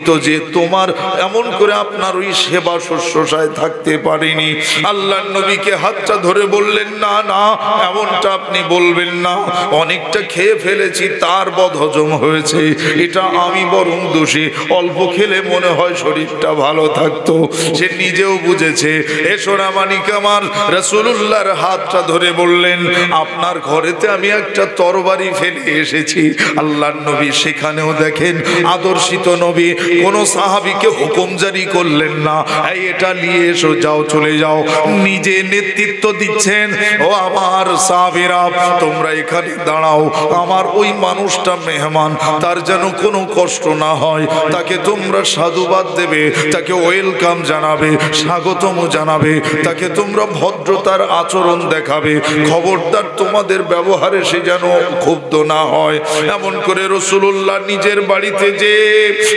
তো যে তোমার এমন করে আপনার ওই সেবা শুশ্রূষায় থাকতে পারিনি। আল্লাহর নবীকে হাতটা ধরে বললেন, না না, এমনটা আপনি বলবেন না, অনেকটা খেয়ে ফেলেছি, তার বদহজম হয়েছে, এটা আমি বরং দোষী, অল্প খেলে মনে হয় শরীরটা ভালো থাকতো। সে নিজেও বুঝেছে। এ সোনামানিক আমার, রাসূলুল্লাহর হাতটা ধরে বললেন, আপনার ঘরেতে আমি একটা তরবারি ফেলে এসেছি। আল্লাহর নবী সেখানেও দেখেন আদর্শিত নবী, কোন সাহাবীকে হুকুম জারি করলেন না, এই এটা নিয়ে এসো, যাও, চলে যাও, নিজে নেতৃত্ব দিচ্ছেন। ও আমার সাহাবীরা, তোমরা এখানে দাঁড়াও, আমার ওই মানুষটা মেহমান, তার যেন কোনো কষ্ট না হয়, তাকে তোমরা সাধুবাদ দেবে, তাকে ওয়েলকাম জানাবে, স্বাগতম জানাবে, তাকে তোমরা ভদ্রতার আচরণ দেখাবে, খবরদার তোমাদের ব্যবহারে সে যেন ক্ষুব্ধ না হয়। এমন করে রাসূলুল্লাহ নিজের বাড়িতে যে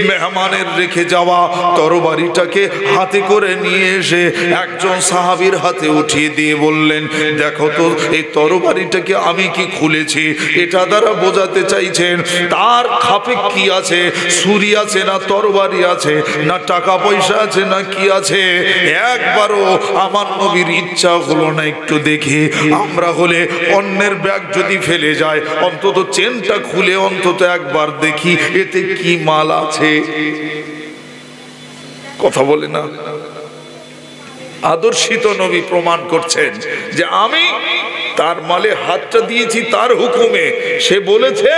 মেহমানের রেখে যাওয়া তরবারিটাকে হাতে করে নিয়ে এসে একজন সাহাবীর হাতে উঠিয়ে দিয়ে বললেন, দেখো তো এই তরবারিটাকে আমি কি খুলেছি, এটা দ্বারা বোঝাতে চাইছেন তার খাপে কি আছে, ছুরি আছে না তরবারি আছে, না টাকা পয়সা আছে না কি আছে। একবারও আমার নবীর ইচ্ছা হলো না একটু দেখি, আমরা হলে অন্যের ব্যাগ যদি ফেলে যায় অন্তত চেনটা খুলে অন্তত একবার দেখি এতে কি মাল আছে। কথা বলে না? আদর্শিত নবী প্রমাণ করছেন যে আমি তার মালে হাতটা দিয়েছি তার হুকুমে, সে বলেছে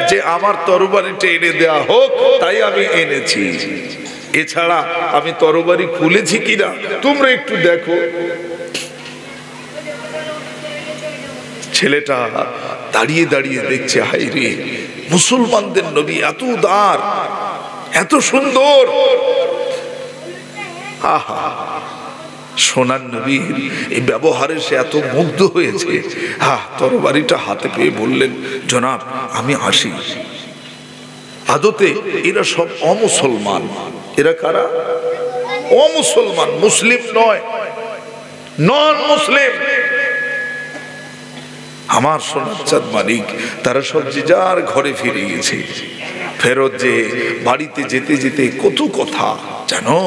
যে আমার তরবারিটা এনে দেয়া হোক, তাই আমি এনেছি। এছাড়া আমি তরবারি খুলেছি কিনা তোমরা একটু দেখো। ছেলেটা দাঁড়িয়ে দাঁড়িয়ে দেখছে, হাই রে, মুসলমানদের নবী এত উদার, এত সুন্দর, আহা, সোনার নবীর এই ব্যবহারে সে এত মুগ্ধ হয়েছে। তরবারিটা হাতে পেয়ে বললেন, জনাব আমি আসি। আদতে এরা সব অমুসলমান। এরা কারা? অমুসলমান, মুসলিম নয়, নন মুসলিম। আমার সোনার চাঁদ মালিক, তারা সব যে যার ঘরে ফিরে গেছে। ফেরত যে বাড়িতে যেতে যেতে কত কথা জানো,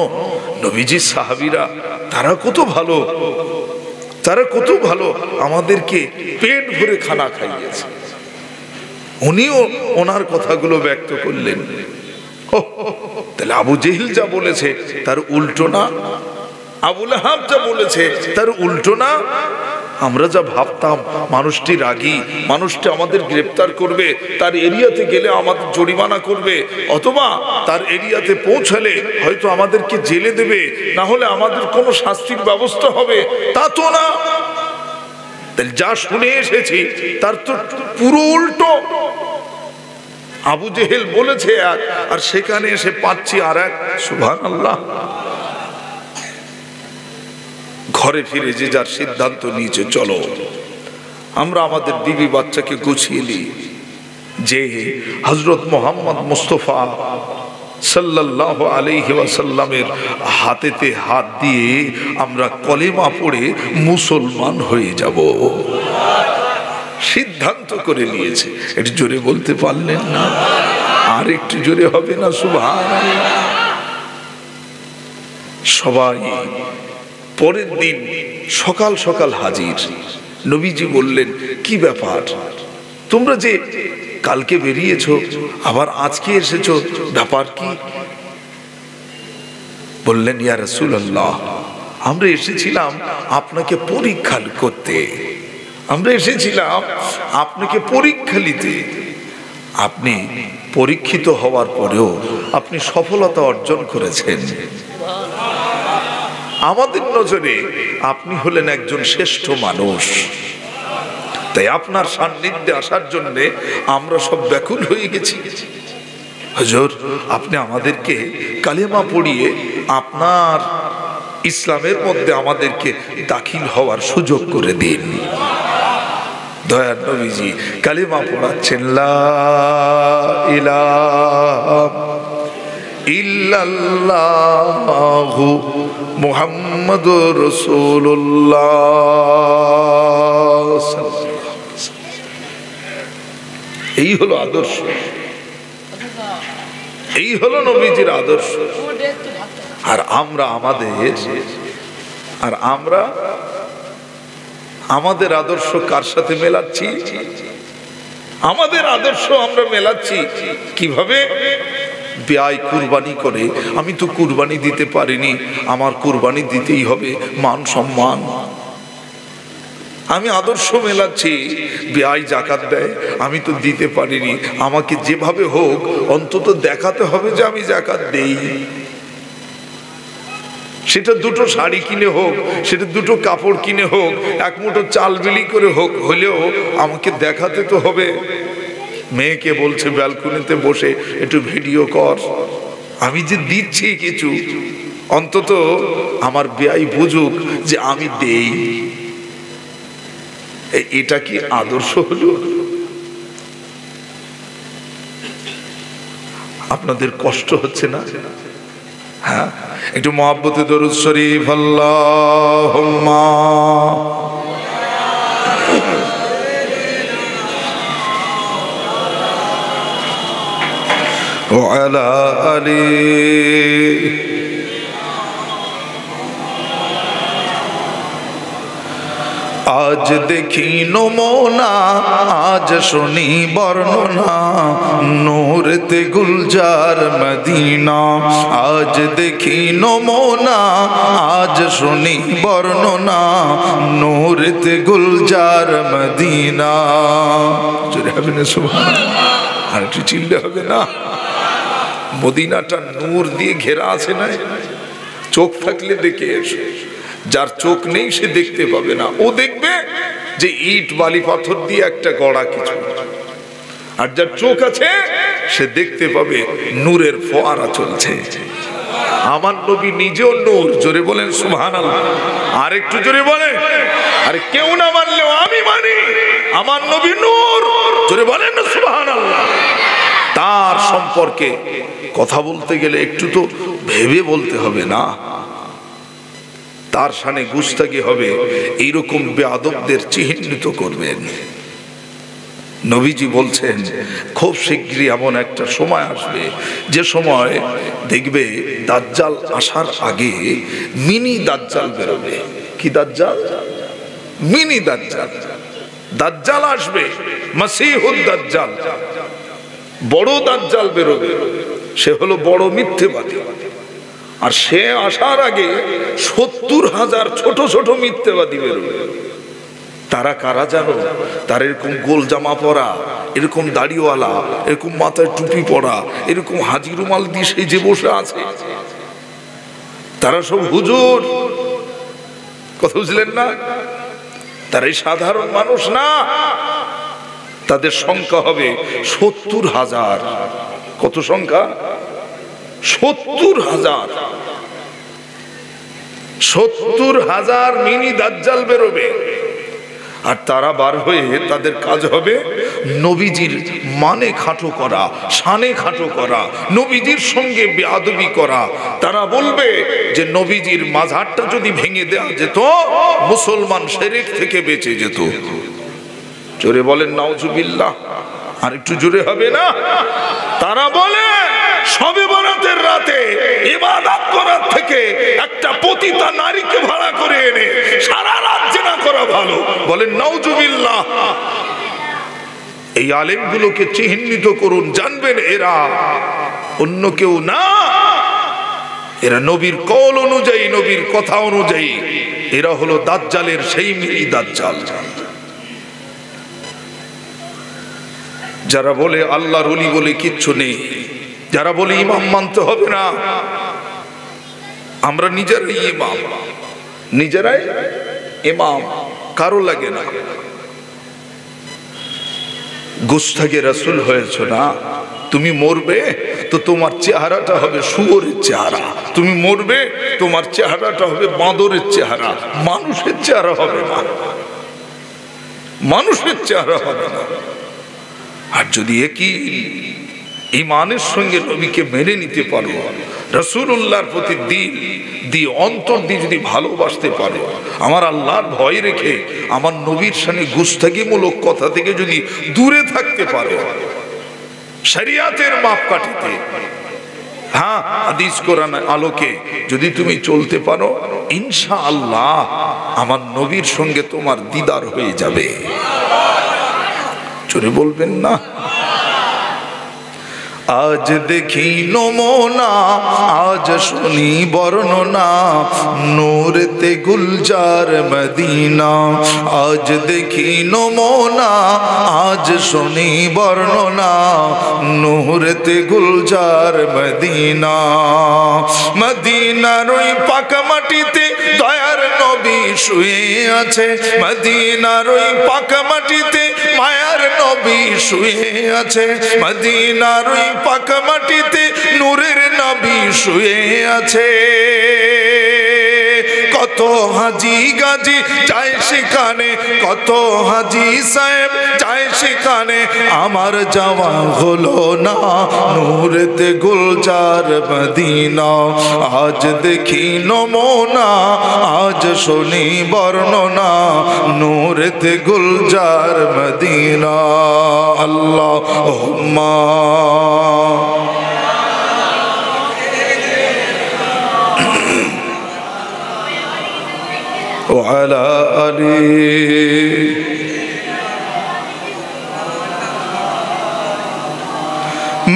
নবীজির সাহাবীরা তারা কত ভালো, তারা কত ভালো, আমাদেরকে পেট ভরে খানা খাইয়েছে। উনিও ওনার কথাগুলো ব্যক্ত করলেন। তাহলে আবু জেহেল যা বলেছে তার উল্টো না? আবু লাহাব যা বলেছে তার উল্টো না? আমরা যা ভাবতাম মানুষটি রাগী, মানুষটি আমাদের গ্রেফতার করবে, তার এরিয়াতে গেলে আমাদের জরিমানা করবে, অথবা তার এরিয়াতে পৌঁছালে হয়তো আমাদেরকে জেলে দেবে, না হলে আমাদের কোনো শাস্তির ব্যবস্থা হবে, তা তো না। যা শুনে এসেছি তার তো পুরো উল্টো। আবু জেহেল বলেছে এক, আর সেখানে এসে পাচ্ছি আর এক। সুবহানাল্লাহ। ঘরে ফিরে যে যার সিদ্ধান্ত নিয়েছে, চলো আমরা আমাদের বিবি বাচ্চাকে গুছিয়ে নিই, যে হযরত মুহাম্মদ মুস্তাফা সাল্লাল্লাহু আলাইহি ওয়াসাল্লামের হাতেতে হাত দিয়ে আমরা কলেমা পড়ে মুসলমান হয়ে যাব। সিদ্ধান্ত করে নিয়েছে। একটু জোরে বলতে পারলেন না? আর একটু জোরে হবে না? সুবহানাল্লাহ। সবাই পরের দিন সকাল সকাল হাজির। নবীজি বললেন, কি ব্যাপার, তোমরা যে কালকে বেরিয়েছো আবার আজকে এসেছো, ব্যাপার কি? বললেন, ইয়া রাসূলুল্লাহ, আমরা এসেছিলাম আপনাকে পরীক্ষা করতে, আমরা এসেছিলাম আপনাকে পরীক্ষা নিতে। আপনি পরীক্ষিত হওয়ার পরেও আপনি সফলতা অর্জন করেছেন। আমাদের নজরে আপনি হলেন একজন শ্রেষ্ঠ মানুষ, তাই আপনার সান্নিধ্যে আসার জন্য আমরা সব ব্যাকুল হয়ে গেছি। হুজুর, আপনি আমাদেরকে কালেমা পড়িয়ে আপনার ইসলামের মধ্যে আমাদেরকে দাখিল হওয়ার সুযোগ করে দিন। দয়ার নবীজি কালেমা পড়াচ্ছেন, লা ইলাহা ইল্লাল্লাহু মুহাম্মাদুর রাসূলুল্লাহ। এই হলো আদর্শ। এই হলো নবীজির আদর্শ। আর আমরা আমাদের আদর্শ কার সাথে মেলাচ্ছি? আমাদের আদর্শ আমরা মেলাচ্ছি কিভাবে? ব্যয় কুরবানি করে, আমি তো কুরবানি দিতে পারিনি, আমার কুরবানি দিতেই হবে, মান সম্মান। আমি আদর্শ মেলাচ্ছি ব্যয় জাকাত দেয়, আমি তো দিতে পারিনি, আমাকে যেভাবে হোক অন্তত দেখাতে হবে যে আমি জাকাত দেই। সেটা দুটো শাড়ি কিনে হোক, সেটা দুটো কাপড় কিনে হোক, এক মুঠো চাল বিলি করে হোক, হলেও আমাকে দেখাতে তো হবে। মেয়েকে বলছে ব্যালকনিতে বসে একটু ভিডিও কর, আমি যে দিচ্ছি কিছু, অন্তত আমার ব্যয় বুঝুক যে আমি দেই। এটা কি আদর্শ হলো? আপনাদের কষ্ট হচ্ছে না? হ্যাঁ, একটু মহব্বতে দরুদ শরীফ আল্লাহুম্মা ওয়া আলা আলি। আজ দেখি নমুনা, আজ শুনি বর্ণনা, নূরেতে গুলজার মদিনা। আজ দেখি নমুনা, আজ শুনি বর্ণনা, নূরেতে গুলজার মদিনা। জোরে হবে না সুবহানাল্লাহ? আর একটু চিল্লে হবে না? মদিনাটা নূর দিয়ে ঘেরা আছে না? চোখ থাকলে দেখে এসো। যার চোখ নেই সে দেখতে পাবে না, ও দেখবে যে ইট বালি পাথর দিয়ে একটা গড়া কিছু। আর যার চোখ আছে সে দেখতে পাবে নূরের ফোয়ারা চলছে। আমার নবী নিজেও নূর। জোরে বলেন সুবহানাল্লাহ। আর একটু জোরে বলেন। আরে কেউ না মানলেও আমি মানি, আমার নবী নূর। জোরে বলেন না সুবহানাল্লাহ। তার সম্পর্কে কথা বলতে গেলে একটু তো ভেবে বলতে হবে না? তার শানে গুস্তাখি হবে, এইরকম বেয়াদবদের চিহ্নিত করবেন। নবীজি বলছেন খুব শীঘ্রই এমন একটা সময় আসবে যে সময় দেখবে দাজ্জাল আসার আগে মিনি দাজ্জাল বেরোবে। কি দাজ্জাল? মিনি দাজ্জাল। দাজ্জাল আসবে, মাসিহুদ দাজ্জাল। বড় দাজ্জাল বেরোবে, সে হলো বড় মিথ্যেবাদী। আর সে আসার আগে ৭০,০০০ ছোট ছোট মিথ্যেবাদী বেরোবে। তারা কারা জানো? তার এরকম গোল জামা পরা, এরকম দাড়িওয়ালা, এরকম মাথায় টুপি পরা, এরকম হাজি রুমাল দিয়ে সেজে বসে আছে। তারা সব হুজুর। কথা বুঝলেন না? তারা এই সাধারণ মানুষ না। তাদের সংখ্যা হবে ৭০,০০০। কত সংখ্যা? ৭০,০০০। ৭০,০০০ মিনি দাজ্জাল বেরোবে। আর তারা বার হয়ে তাদের কাজ হবে নবীজির মানে খাটো করা, শানে খাটো করা, নবীজির সঙ্গে বেয়াদবি করা। তারা বলবে যে নবীজির মাজারটা যদি ভেঙে দেওয়া যেত, মুসলমান শিরক থেকে বেঁচে যেত। জোরে বলেন নাউজুবিল্লাহ। আর একটু জোরে হবে না? তারা বলে শবে বরাতের রাতে ইবাদত করার থেকে একটা পতিতা নারীকে ভাড়া করে এনে সারা রাত জিনা করা ভালো। বলেন নাউজুবিল্লাহ। এই আলেমগুলোকে চিহ্নিত করুন, জানবেন এরা অন্য কেউ না। এরা নবীর কওল অনুযায়ী, নবীর কথা অনুযায়ী এরা হলো দাজ্জালের সেই মিনি দাজ্জাল। যারা বলে আল্লাহর ওলি বলে কিচ্ছু নেই, যারা বলে ইমাম মানতে হবে না, আমরা নিজেরাই ইমাম, নিজেরাই ইমাম, কারো লাগে না। গোস্তাগে রাসূল হয়েছ না, তুমি মরবে তো তোমার চেহারাটা হবে শুয়োরের চেহারা, তুমি মরবে তোমার চেহারাটা হবে বাঁদরের চেহারা, মানুষের চেহারা হবে না, মানুষের চেহারা হবে না। আর যদি একই ইমানের সঙ্গে নবীকে মেনে নিতে পারো, রাসূলুল্লাহর প্রতি দিল দিয়ে অন্তর দিয়ে যদি ভালোবাসতে পারো, আমার আল্লাহর ভয় রেখে আমার নবীর সামনে গুস্তাখিমূলক কথা থেকে যদি দূরে থাকতে পারো, শরিয়াতের মাপকাঠিতে হ্যাঁ, হাদিস কোরআন আলোকে যদি তুমি চলতে পারো, ইনশাআল্লাহ আমার নবীর সঙ্গে তোমার দিদার হয়ে যাবে। জোরে বলবেন না? আজ দেখি নমুনা, আজ শুনি বর্ণনা, নূরেতে গুলজার মদিনা। আজ দেখি নমুনা, আজ শুনি বর্ণনা, নূরেতে গুলজার মদিনা। মদিনার ওই পাকা মাটিতে দয়ার নবী শুয়ে আছে, মদিনার ওই পাকা মাটিতে মায়ার নবী শুয়ে আছে, মদিনার ওই পাকা মাটিতে নূরের নবী শুয়ে আছে। কত হাজি গাজি যায় সেখানে, কত হাজি সাহেব যায় সেখানে, আমার যাওয়া হলো না নূরেতে গুলজার মদিনা। আজ দেখি নমুনা, আজ শুনি বর্ণনা, নূরেতে গুলজার মদিনা। আল্লাহুম্মা ওয়ালা আলি।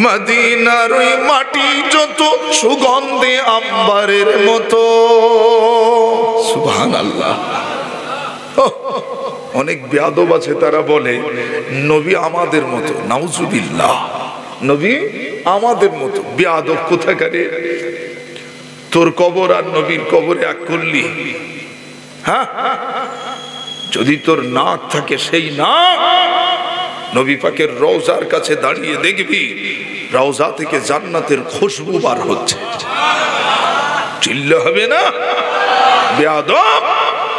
মদিনার ওই মাটি যত সুগন্ধে আম্বারের মতো। সুবহানাল্লাহ। অনেক বেয়াদব আছে, তারা বলে নবী আমাদের মতো। নাউজুবিল্লাহ, নবী আমাদের মতো। বেয়াদব কোথাকারে! তোর কবর আর নবীর কবরে এক করলি? হ্যাঁ, যদি তোর নাক থাকে সেই নাক নবী পাকের রওজার কাছে দাঁড়িয়ে দেখবি রওজা থেকে জান্নাতের খুশবু বার হচ্ছে। চিল্লা হবে না? বেয়াদব,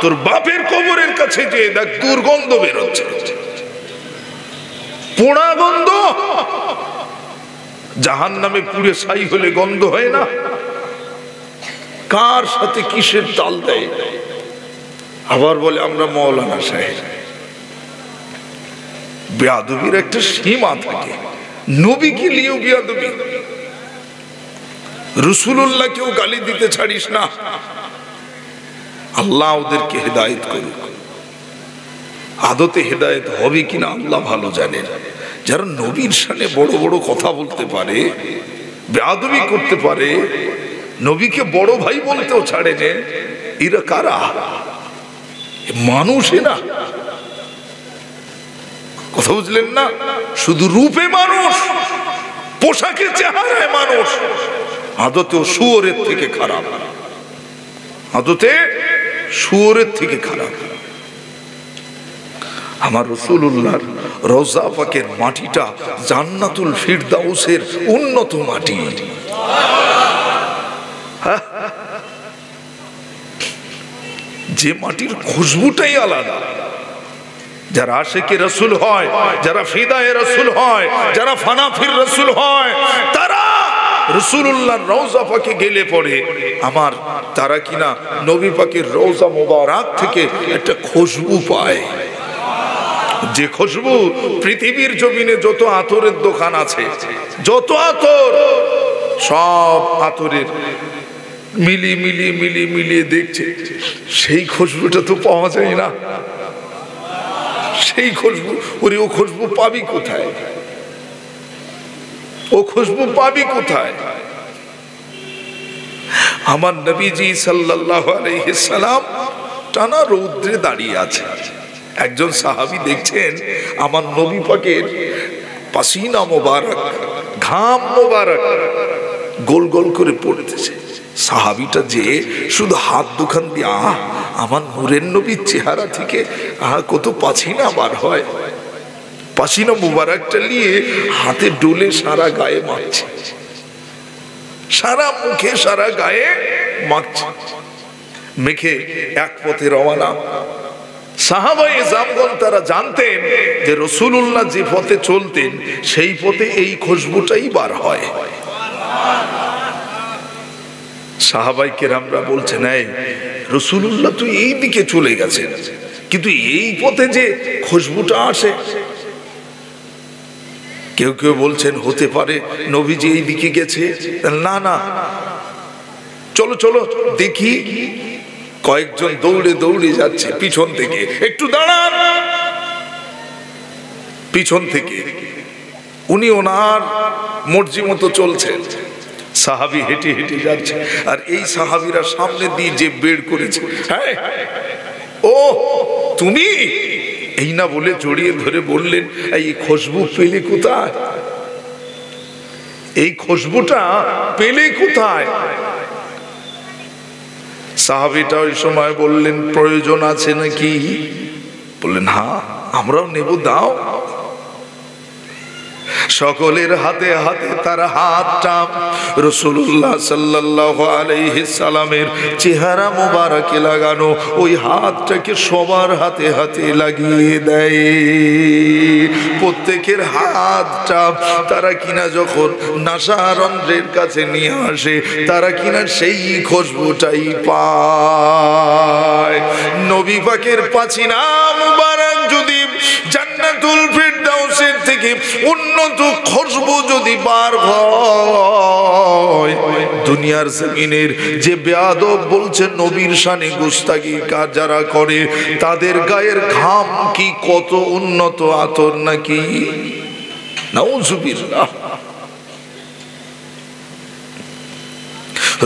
তোর বাপের কবরের কাছে যে দেখ দুর্গন্ধ বের হচ্ছে, পোড়া গন্ধ। জাহান্নামে পুড়ে ছাই হলে গন্ধ হয় না? কার সাথে কিসের তাল দেয়? আবার বলে আমরা মৌলানা সাহেব। বেয়াদবির একটা সীমা থাকে। নবীকে নিয়েও বেয়াদবি। রাসূলুল্লাহকেও গালি দিতে ছাড়িস না। আল্লাহ ওদেরকে হেদায়েত করুক। আদতে হেদায়েত হবে কিনা আল্লাহ ভালো জানেন। যারা নবীর শানে বড় বড় কথা বলতে পারে, বেয়াদবি করতে পারে, নবীকে বড় ভাই বলতেও ছাড়ে না, এরা কারা? মানুষ এরা? কথা বুঝলেন না? শুধু রূপে মানুষ, পোশাকে চেহারায় মানুষ, আদতেও শুয়োরের থেকে খারাপ। আদতে শুয়োরের থেকে খারাপ। আমার রাসূলুল্লাহর রওজা পাকের মাটিটা জান্নাতুল ফিরদাউসের উন্নত মাটি। যে মাটির খুশবুটাই আলাদা। যারা আশিকে রাসূল হয়, যারা ফিদায়ে রাসূল হয়, যারা ফানাফির রাসূল হয়, তারা রাসূলুল্লাহর রওজা পাকে গেলে পড়ে আমার তারা কিনা নবী পাকের রওজা মোবারক থেকে একটা খুশবু পায়। যে খুশবু পৃথিবীর জমিনে যত আতরের দোকান আছে, যত আতর, সব আতরের মিলিয়ে দেখছে, সেই খুশবুটা তো পাওয়া যায় না। সেই খুশবু, ওরে ও খুশবু পাবি কোথায়? ও খুশবু পাবি কোথায়? আমার নবীজি সাল্লাল্লাহু আলাইহি সাল্লাম টানা রৌদ্রে দাঁড়িয়ে আছে। একজন সাহাবী দেখছেন আমার নবী পাকের পাসিনা মোবারক, ঘাম মোবারক গোল গোল করে পড়তেছে। সাহাবীটা যে শুধু হাত দুখান দিয়ে আমার নূরের নবীর চেহারা থেকে কত পাসিনা বার হয়। পাসিনা মুবারকটা নিয়ে হাতে ডোলে সারা গায়ে মাখছে, সারা মুখে সারা গায়ে মাখছে। মেখে এক পথে রওনা। সাহাবায়ে জামগণ তারা জানতেন যে রাসূলুল্লাহ যে পথে চলতেন সেই পথে এই খুশবুটাই বার হয়। সাহাবায়ে কেরামরা বলছেন, এই রাসূলুল্লাহ তো এই দিকে চলে গেছেন, কিন্তু এই পথে যে খুশবুটা আসে কেউ কেউ বলছেন হতে পারে নবীজি এই দিকে গেছে, না না, চলো চলো দেখি। কয়েকজন দৌড়ে দৌড়ে যাচ্ছে পিছন থেকে, একটু দাঁড়ান। পিছন থেকে উনি ওনার মর্জি মতো চলছেন, সাহাবী হেঁটে হেঁটে যাচ্ছে, আর এই সাহাবীরা সামনে দিয়ে যে বের করেছে, হ্যাঁ ও তুমি, এই না বলে জড়িয়ে ধরে বললেন, এই খুশবু পেলে কোথায়, এই খুশবুটা পেলে কোথায়? সাহাবীটা ওই সময় বললেন, প্রয়োজন আছে নাকি? বললেন হ্যাঁ, আমরাও নেব, দাও। সকলের হাতে হাতে তার হাতটা রাসূলুল্লাহ সাল্লাল্লাহু আলাইহি সাল্লামের চেহারা মোবারকে লাগানো, ওই হাতটাকে সবার হাতে হাতে লাগিয়ে দেয়। প্রত্যেকের হাতটা তারা কিনা যখন নাসারন্ধ্রের কাছে নিয়ে আসে, তারা কিনা সেই খুশবুটাই পায়। নবী পাকের পাছিনা মুবারক যদি জান্নাতুল ফিরদাউসের থেকে উন্নত খুশবু যদি বার হয়, দুনিয়ার জমিনের যে বেয়াদব বলছে নবীর শানে গুস্তাখি কাজ যারা করে, তাদের গায়ের ঘাম কি কত উন্নত আতর নাকি! নাউজুবিল্লাহ।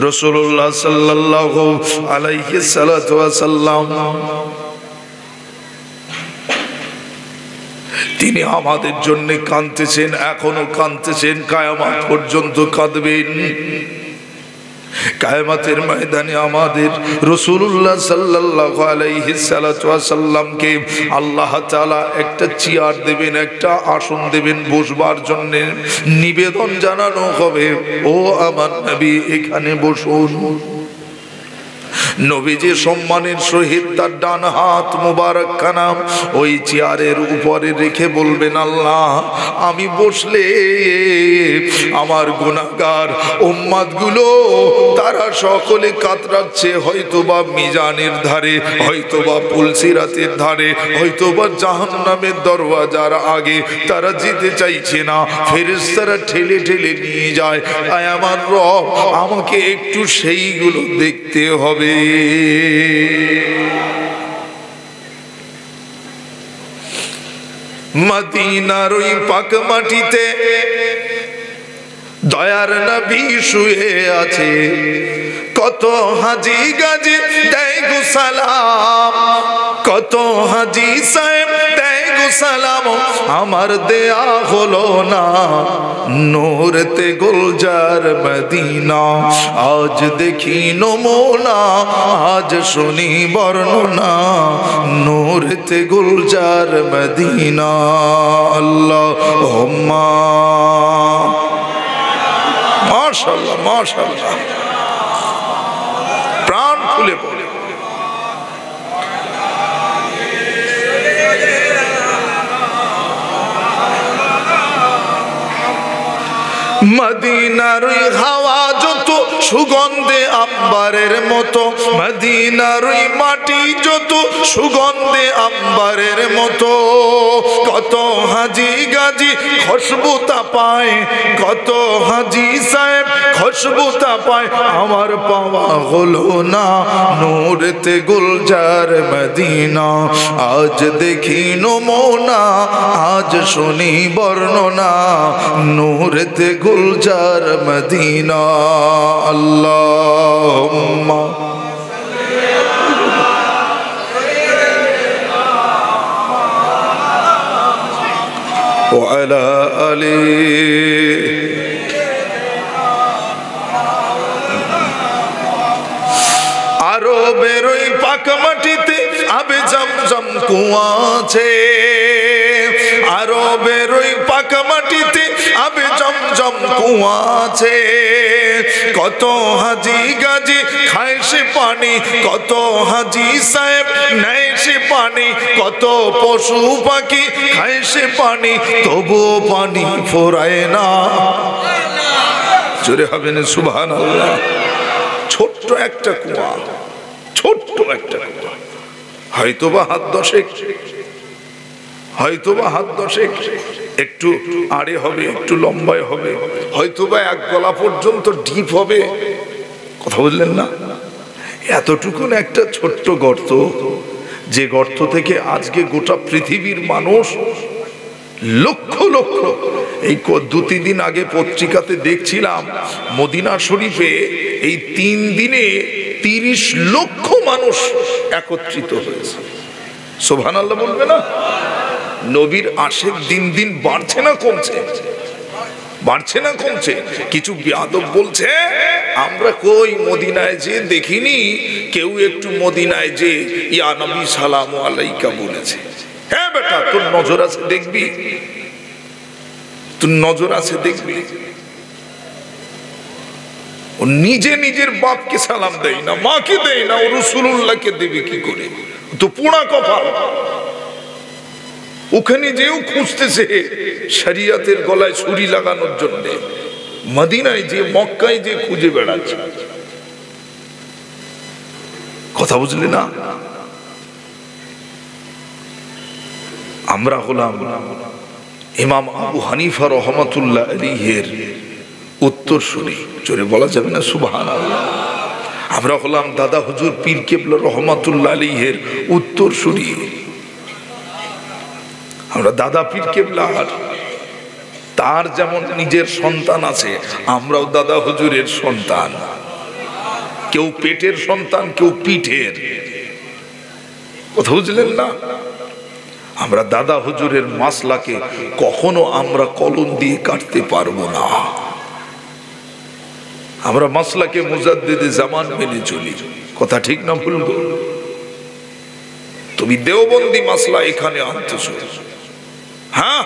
রাসূলুল্লাহ সাল্লাল্লাহু আলাইহি সাল্লাম তিনি আমাদের জন্য কাঁদতেছেন, এখনো কাঁদতেছেন, কিয়ামত পর্যন্ত কাঁদবেন। কিয়ামতের ময়দানে আমাদের রাসূলুল্লাহ সাল্লাল্লাহু আলাইহি সাল্লামকে আল্লাহ তাআলা একটা চেয়ার দেবেন, একটা আসন দেবেন বসবার জন্য। নিবেদন জানানো হবে, ও আমার নবী এখানে বসুন। নবীজি সম্মানের সহিত তার ডান হাত মুবারক খানা ওই চেয়ারের উপরে রেখে বলবেন, আল্লাহ আমি বসলে আমার গুনাহগার উম্মতগুলো তারা সকলে কাতরাচ্ছে, হয়তোবা মিজানের ধারে, হয়তোবা পুলসিরাতের ধারে, হয়তোবা জাহান্নামের দরওয়াজার আগে তারা যেতে চাইছে না, ফেরেশতারা ঠেলে ঠেলে নিয়ে যায়। আয় আমার রব, আমাকে একটু সেইগুলো দেখতে হবে। মদিনার ওই পাক মাটিতে দয়ার নবী শুয়ে আছে, কত হাজি গাজি দেয় গো সালাম, কত হাজি সাহেব দেয় গো সালাম, আমার দেয়া হলো না নূরেতে গুলজার মদিনা। আজ দেখি নমুনা, আজ শুনি বর্ণনা, নূরেতে গুলজার মদিনা। আল্লাহুম্মা মাশাআল্লাহ মাশাআল্লাহ, প্রাণ খুলে পড়ে। মদিনার হাওয়া যত সুগন্ধে আম্বারের মতো, মদিনার মাটি যত সুগন্ধে আম্বারের মতো, কত হাজি গাজি খুশবুতা পায়, কত হাজি সাহেব খুশবুতা পায়, আমার পাওয়া হলো না নূরেতে গুলজার মদিনা। আজ দেখি নমুনা, আজ শুনি বর্ণনা, নূরেতে গুলজার মদিনা। আল্লাহুম্মা ওয়া আলা আলিহি। আরবের ওই পাক মাটিতে আবে জমজম কুয়া আছে, আরবের ওই পাক মাটিতে আবে জমজম কুয়া আছে, কত হাজি গাজি খায় সে পানি, কত হাজি সাহেব নেয় সে পানি, কত পশু পাখি খায় সে পানি, তবুও পানি ফোরায় না। জোরে হবে না সুবহানাল্লাহ। ছোট্ট একটা কুয়া, ছোট্ট একটা কুয়া, হয়তোবা হাত দশেক, হয়তোবা হাত দশেক, একটু আড়ে হবে, একটু লম্বায় হবে, হয়তো বা এক গলা পর্যন্ত ডিপ হবে। কথা বললেন না? এতটুকুন একটা ছোট্ট গর্ত, যে গর্ত থেকে আজকে গোটা পৃথিবীর মানুষ লক্ষ লক্ষ, এই 2-3 দিন আগে পত্রিকাতে দেখছিলাম মদিনা শরীফে এই 3 দিনে 30 লক্ষ মানুষ একত্রিত হয়েছে। সুবহানাল্লাহ বলবে না? নবীর আশেক দিন দিন বাড়ছে না কমছে? বাড়ছে না কমছে? কিছু বিয়াদব বলছে আমরা কই মদিনায় যে দেখিনি কেউ একটু মদিনায় যে ইয়া নবী সালামু আলাইকা বলেছে। হ্যাঁ বেটা, তোর নজর আছে দেখবি, তোর নজর আছে দেখবি। ও নিজে নিজের বাপকে সালাম দেয় না, মাকে দেয় না, ও রাসূলুল্লাহকে দেবে কি করে? তো পোড়া কপাল। ওখানে যেও খুঁজতেছে শরিয়তের গলায় ছুরি লাগানোর জন্য, মদিনায় যে মক্কায় যে খুঁজে বেড়াচ্ছে। কথা বুঝলে না? আমরা হলাম ইমাম আবু হানিফা রহমাতুল্লাহ আলাইহির উত্তরসূরি, জোরে বলা যাবে না সুবহানাল্লাহ। আমরা হলাম দাদা হুজুর পীর কেবলা রহমাতুল্লাহ আলাইহির উত্তরসূরি। আমরা দাদা পীর কেবলার, তার যেমন নিজের সন্তান আছে, আমরাও দাদা হুজুরের সন্তান। কেউ পেটের সন্তান, কেউ পিঠের। কথা বুঝলেন না? আমরা দাদা হুজুরের মাসলাকে কখনো আমরা কলম দিয়ে কাটতে পারবো না। আমরা মাসলাকে মুজাদ্দিদে জামান মেনে চলি। কথা ঠিক না ভুল? তুমি দেওবন্দি মাসলা এখানে আনতেছো, হ্যাঁ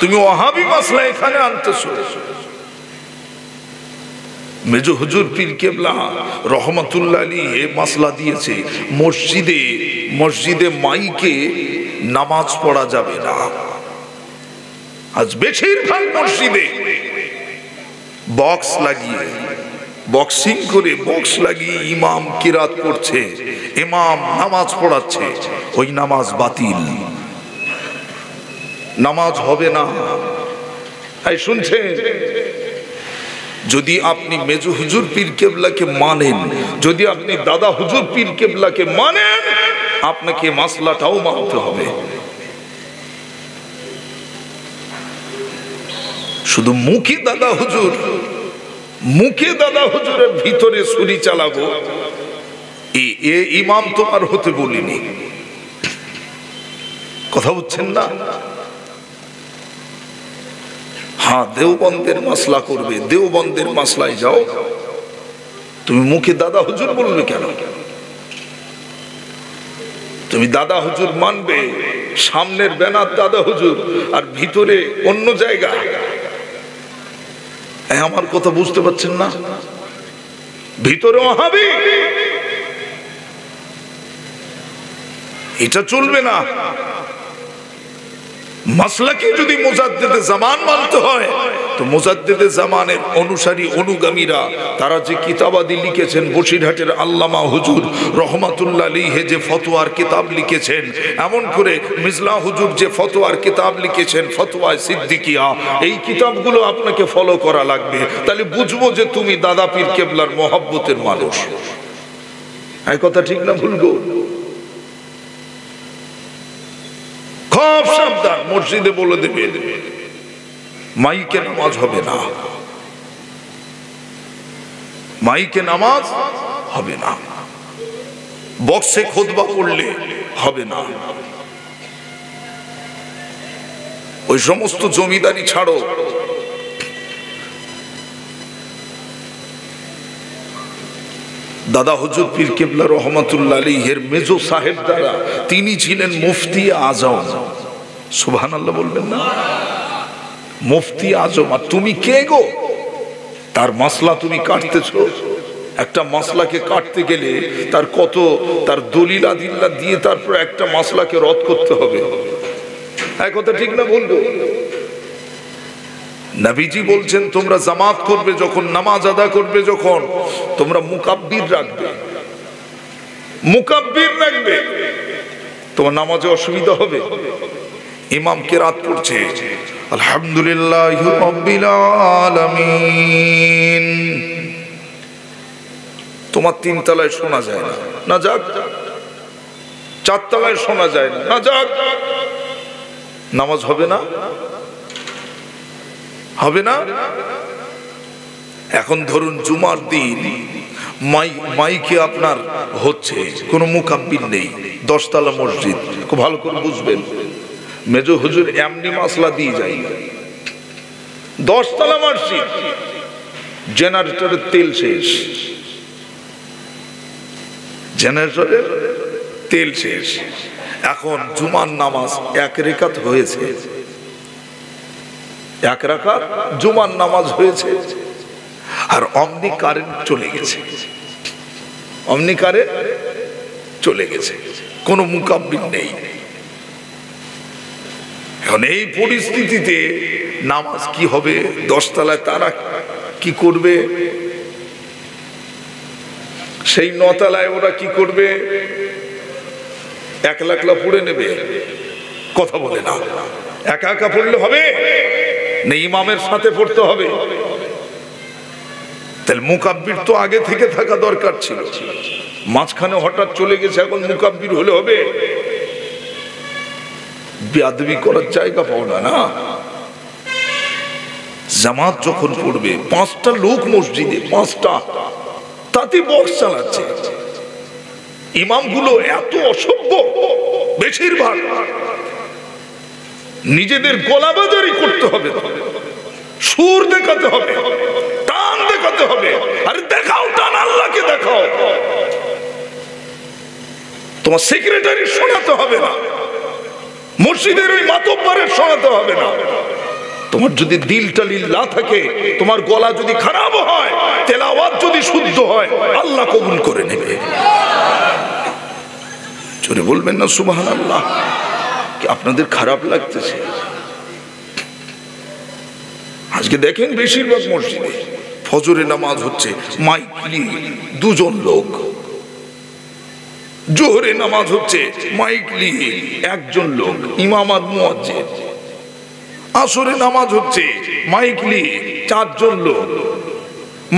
তুমি ওয়াহাবি মাসলা এখানে আনতেছো। মেজো হুজুর পীর কেবলা রহমাতুল্লাহ আলাইহি মাসলা দিয়েছে মসজিদে মসজিদে মাইকে নামাজ পড়া যাবে না। আজ বেশিরভাগ মসজিদে বক্স লাগিয়ে, বক্সিং করে বক্স লাগিয়ে ইমাম কিরাত করছে, ইমাম নামাজ পড়াচ্ছে, ওই নামাজ বাতিল, নামাজ হবে না। এই শুনছেন? যদি আপনি মেজো হুজুর পীর কেবলাকে মানেন, যদি আপনি দাদা হুজুর পীর কেবলাকে মানেন, আপনাকে মাসলাটাও মানতে হবে। শুধু মুখে দাদা হুজুর, মুখে দাদা হুজুরের ভিতরে ছুরি চালাবো, এ ইমাম তোমার হতে বলিনি। কথা বুঝছেন না? হ্যাঁ, দেওবন্দের মাসলা করবে, দেওবন্দের মাসলায় যাও। তুমি মুখে দাদা হুজুর বলবে কেন? তুমি দাদা হুজুর মানবে, সামনের ব্যানার দাদা হুজুর আর ভিতরে অন্য জায়গা। আমার কথা বুঝতে পারছেন না? ভিতরে ওয়াহাবি, এটা চলবে না। মাসলাকে যদি মুজাদ্দিদে জামান মানতে হয়, তো মুজাদ্দিদে জামানের অনুসারী অনুগামীরা তারা যে কিতাবাদি লিখেছেন, বসিরহাটের আল্লামা হুজুর রহমাতুল্লাহ আলাইহি যে ফতোয়ার কিতাব লিখেছেন, এমন করে মিজলা হুজুর যে ফতোয়ার কিতাব লিখেছেন ফতোয়ায়ে সিদ্দিকিয়া, এই কিতাবগুলো আপনাকে ফলো করা লাগবে। তাহলে বুঝবো যে তুমি দাদা পীর কেবলার মহব্বতের মানুষ। এই কথা ঠিক না ভুল গো? খুব সাবধান, মসজিদে বলে দেবে মাইকে নামাজ হবে না, মাইকে নামাজ হবে না, বক্সে খুতবা পড়লে হবে না। ওই সমস্ত জমিদারি ছাড়ো। দাদা হুজুর পীর কেবলা রহমাতুল্লাহ আলাইহির মেজো সাহেব দ্বারা, তিনি ছিলেন মুফতি আজম। সুবহানাল্লাহ বলবেন না? মুফতি আজম। আর তুমি কে গো? তার মাসলা তুমি কাটতেছো। একটা মাসলাকে কাটতে গেলে তার কত, তার দলিল আদিল্লা দিয়ে তারপর একটা মাসলাকে রদ করতে হবে। এক কথা ঠিক না বলবো? নবীজি বলছেন তোমরা জামাত করবে যখন, নামাজ আদা করবে যখন, তোমরা মুকাব্বির রাখবে, মুকাব্বির রাখবে, তোমার নামাজে অসুবিধা হবে। ইমাম কেরাত পড়ছে আলহামদুলিল্লাহি রাব্বিল আলামিন। তোমার 3 তলায় শোনা যায় না, না যাক। 4 তলায় শোনা যায় না, না যাক। নামাজ হবে না? হবে না? এখন ধরুন জুমার দিন মাইকে আপনার হচ্ছে, কোনো মুকাব্বির নেই, 10 তলা মসজিদ, খুব ভালো করে বুঝবেন। মেজো হুজুর এমনি মাসলা দিয়ে যায়, 10 তলা মসজিদ, জেনারেটরের তেল শেষ, জেনারেটরের তেল শেষ। এখন জুমার নামাজ 1 রাকাত হয়েছে, 1 রাকাত জুমার নামাজ হয়েছে, আর অমনি কারেন্ট চলে গেছে, অমনি কারেন্ট চলে গেছে, কোনো মুকাব্বির নেই। এখন এই পরিস্থিতিতে নামাজ কি হবে? 10 তলায় তারা কি করবে? সেই 9 তলায় ওরা কি করবে? 1 লাখ পড়ে নেবে, কথা বলে না। একা একা পড়লে হবে না, ইমামের সাথে পড়তে হবে। তাহলে মুকাব্বির তো আগে থেকে থাকা দরকার ছিল, মাঝখানে হঠাৎ চলে গেছে, এখন মুকাব্বির হলে হবে? বেয়াদবি করার জায়গা পাও না। না, জামাত যখন পড়বে, 5টা লোক মসজিদে, 5টা, তাতে বক্স চালাচ্ছে। ইমামগুলো এত অসভ্য, বেশিরভাগ নিজেদের গলাবাজারি করতে হবে, সুর দেখাতে হবে, টান দেখাতে হবে। আরে দেখাও টান, আল্লাহকে দেখাও। তোমার সেক্রেটারি শোনাতে হবে না, মসজিদের ওই মাতব্বরের শোনাতে হবে না। তোমার যদি দিলটা লিল্লাহ থাকে, তোমার গলা যদি খারাপ হয়, তেলাওয়াত যদি শুদ্ধ হয়, আল্লাহ কবুল করে নেবে। জোরে বলবেন না সুবহানাল্লাহ। কি আপনাদের খারাপ লাগতেছে? আজকে দেখেন বেশিরভাগ মসজিদে ফজরে নামাজ হচ্ছে, মাইক নিয়ে 2 জন লোক। জোহরে নামাজ হচ্ছে, মাইক নিয়ে 1 জন লোক, ইমাম আর মুয়াজ্জিন। আসরে নামাজ হচ্ছে, মাইক নিয়ে 4 জন লোক।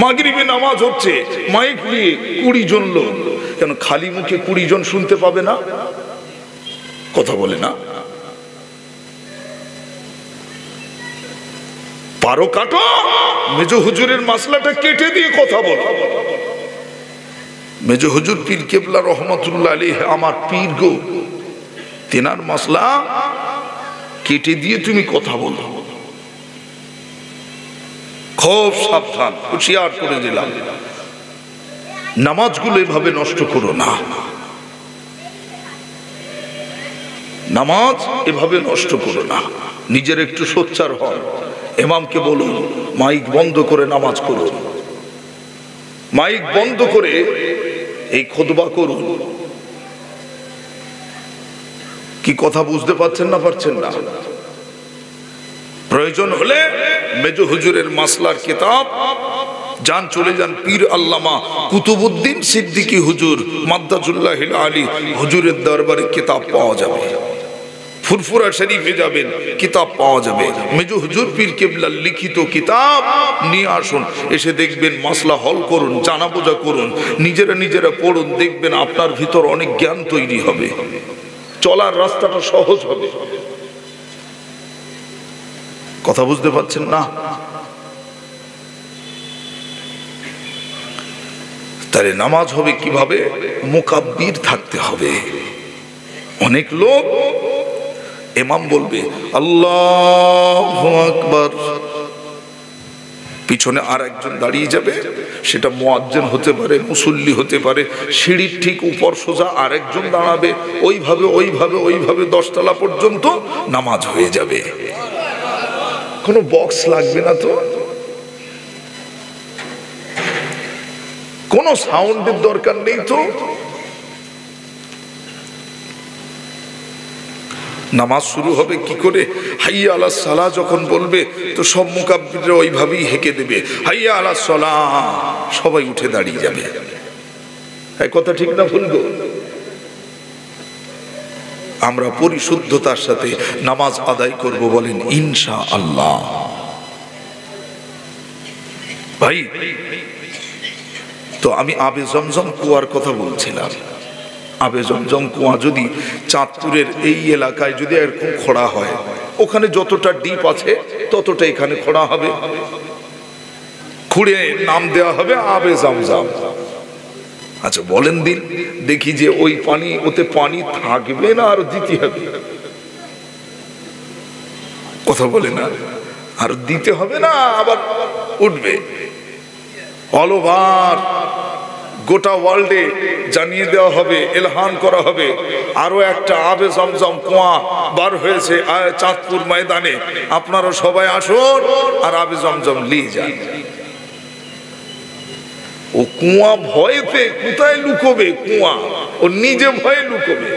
মাগরিবে নামাজ হচ্ছে, মাইক নিয়ে 20 জন লোক। কেন খালি মুখে 20 জন শুনতে পাবে না? কথা বলে না। পারো কাটো, মেজো হুজুরের মাসলাটা কেটে দিয়ে কথা বলো। মেজো হুজুর পীর কেবলা রহমাতুল্লাহ আলাইহি, আমার পীর গো, তেনার মাসলা কেটে দিয়ে তুমি কথা বলো। খুব সাবধান, হুঁশিয়ার করে দিলাম। নামাজগুলো এভাবে নষ্ট করো না, নামাজ এভাবে নষ্ট করো না। নিজের একটু সোচ্চার হন। ইমামকে বলুন মাইক বন্ধ করে নামাজ করুন, মাইক বন্ধ করে এই খুতবা করুন। কি কথা বুঝতে পারছেন না? পারছেন না? প্রয়োজন হলে মেজো হুজুরের মাসলার কিতাব যান, চলে যান পীর আল্লামা কুতুবউদ্দিন সিদ্দিকী হুজুর মাদ্দাজুল্লাহিল আলী হুজুরের দরবারে কিতাব পাওয়া যাবে। ফুরফুরা শরীফে যাবেন, কিতাব পাওয়া যাবে। মেজো হুজুর পীর কেবলার লিখিত কিতাব নিয়ে আসুন, এসে দেখবেন মাসলা হল করুন, জানা বোঝা করুন, নিজেরা পড়ুন। দেখবেন আপনার ভিতর অনেক জ্ঞান তৈরি হবে, চলার রাস্তাটা সহজ হবে। কথা বুঝতে পারছেন না? তাহলে নামাজ হবে কিভাবে? মুকাব্বির থাকতে হবে। অনেক লোক ইমাম বলবে আল্লাহু আকবার, পিছনে আর একজন দাঁড়িয়ে যাবে, সেটা মুয়াজ্জিন হতে পারে, মুসল্লি হতে পারে। সিঁড়ির ঠিক উপর সোজা আরেকজন দাঁড়াবে, ওইভাবে 10 তলা পর্যন্ত নামাজ হয়ে যাবে। কোনো বক্স লাগবে না তো, কোনো সাউন্ডের দরকার নেই তো। নামাজ শুরু হবে কি করে? হাইয়া আলাস সালাহ যখন বলবে তো সব মুকাব্বিররা ওইভাবেই হেঁকে দেবে, হাইয়া আলাস সালাহ, সবাই উঠে দাঁড়িয়ে যাবে। এই কথা ঠিক না ভুল গো? আমরা পরিশুদ্ধতার সাথে নামাজ আদায় করব, বলেন ইনশাআল্লাহ। ভাই, তো আমি আবে জমজম কুয়ার কথা বলছিলাম। আবে জমজম কুয়া যদি চাঁদপুরের এই এলাকায় যদি এরকম খোঁড়া হয়, ওখানে যতটা ডিপ আছে ততটা এখানে খোঁড়া হবে, খুঁড়ে নাম দেওয়া হবে আবে জমজম। আচ্ছা বলেন দিন দেখি যে ওই পানি, ওতে পানি থাকবে না আর দিতে হবে? কথা বলে না, আর দিতে হবে না, আবার উঠবে। অল ওভার গোটা ওয়ার্ল্ডে জানিয়ে দেওয়া হবে, এলহান করা হবে, আরো একটা আবে জমজম কুয়া বার হয়েছে চাঁদপুর ময়দানে, আপনারা সবাই আসুন আর আবে জমজম নিয়ে যান। ও কুয়া ভয়েতে কোথায় লুকোবে? কুয়া ও নিজে ভয়ে লুকোবে।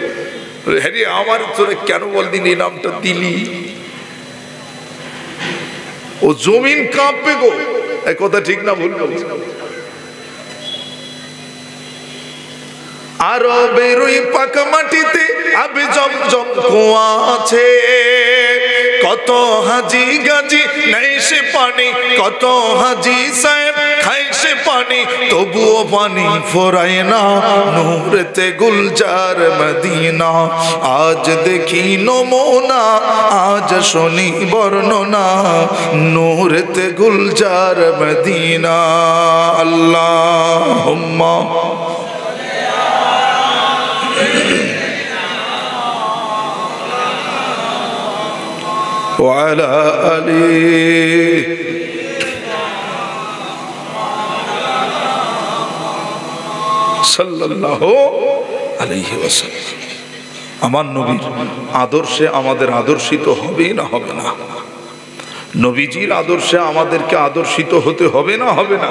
হ্যাঁ, আমার তোরে কেন বলদিন এই নামটা দিলি? ও জমিন কাঁপবে গো, এক কথা ঠিক না ভুল বলছি? আরো বেরোই পাকা মাটিতে আবে জমজম কুয়া আছে, কত হাজি গাজি নেই সে পানি, কত হাজি সাহেব খাই সে পানি, তবুও পানি ফোরায় না নূরেতে গুলজার মদিনা। আজ দেখি নমুনা, আজ শুনি বর্ণনা, নূরেতে গুলজার মদিনা। আল্লাহুম্মা وعلى آله সাল্লাল্লাহু আলাইহি ওয়াসাল্লাম। আমার নবীর আদর্শে আমাদের আদর্শিত হবে না হবে না? নবীজির আদর্শে আমাদেরকে আদর্শিত হতে হবে না হবে না?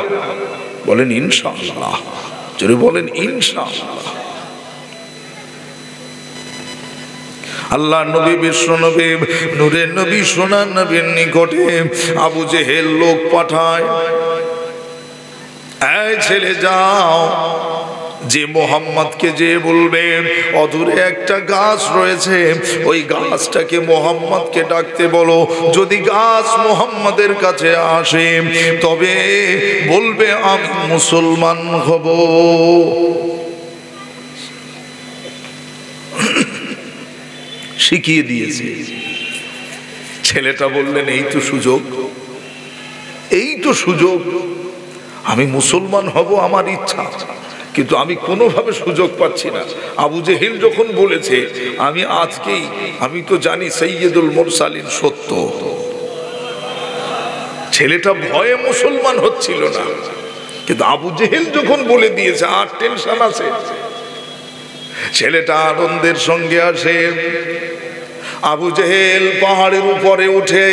বলেন ইনশাআল্লাহ, যদি বলেন ইনশাআল্লাহ। আল্লাহ নবী, বিশ্ব নবী, নূরের নবী, সোনার নবীর নিকটে আবু জেহেল লোক পাঠায়, এই ছেলে যাও, যে মোহাম্মদকে যে বলবে অদূরে একটা গাছ রয়েছে, ওই গাছটাকে মোহাম্মদকে ডাকতে বলো। যদি গাছ মোহাম্মদের কাছে আসে তবে বলবে আমি মুসলমান হব। শিখিয়ে দিয়েছে। ছেলেটা বললেন এই তো সুযোগ, এই তো সুযোগ, আমি মুসলমান হব, আমার ইচ্ছা, কিন্তু আমি কোনোভাবে সুযোগ পাচ্ছি না। আবু জেহেল যখন বলেছে আমি আজকেই, আমি তো জানি সৈয়দুল মুরসালিন সত্য, ছেলেটা ভয়ে মুসলমান হচ্ছিল না, কিন্তু আবু জেহেল যখন বলে দিয়েছে আর টেনশন আছে। ছেলেটা আনন্দের সঙ্গে আসে, আবু জেহেল পাহাড়ের উপরে উঠে,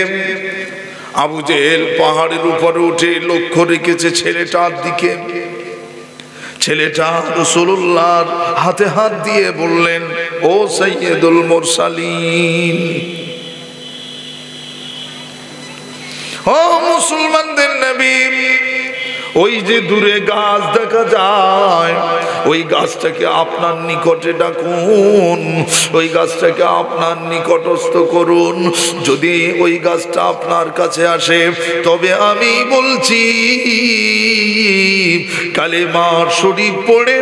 আবু জেহেল পাহাড়ের উপরে উঠে লক্ষ্য রেখেছে ছেলেটার দিকে। ছেলেটা রাসূলুল্লাহর হাতে হাত দিয়ে বললেন, ও সাইয়্যিদুল মুরসালিন, ও মুসলমানদের নবী, ওই যে দূরে গাছ দেখা যায়, ওই গাছটাকে আপনার নিকটে ডাকুন, ওই গাছটাকে আপনার নিকটস্থ করুন। যদি ওই গাছটা আপনার কাছে আসে তবে আমি বলছি কালেমা শরীফ পড়ে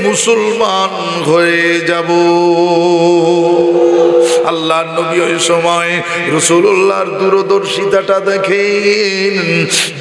মুসলমান হয়ে যাব। আল্লাহর নবী ওই সময় রাসূলুল্লাহর দূরদর্শিতাটা দেখেন,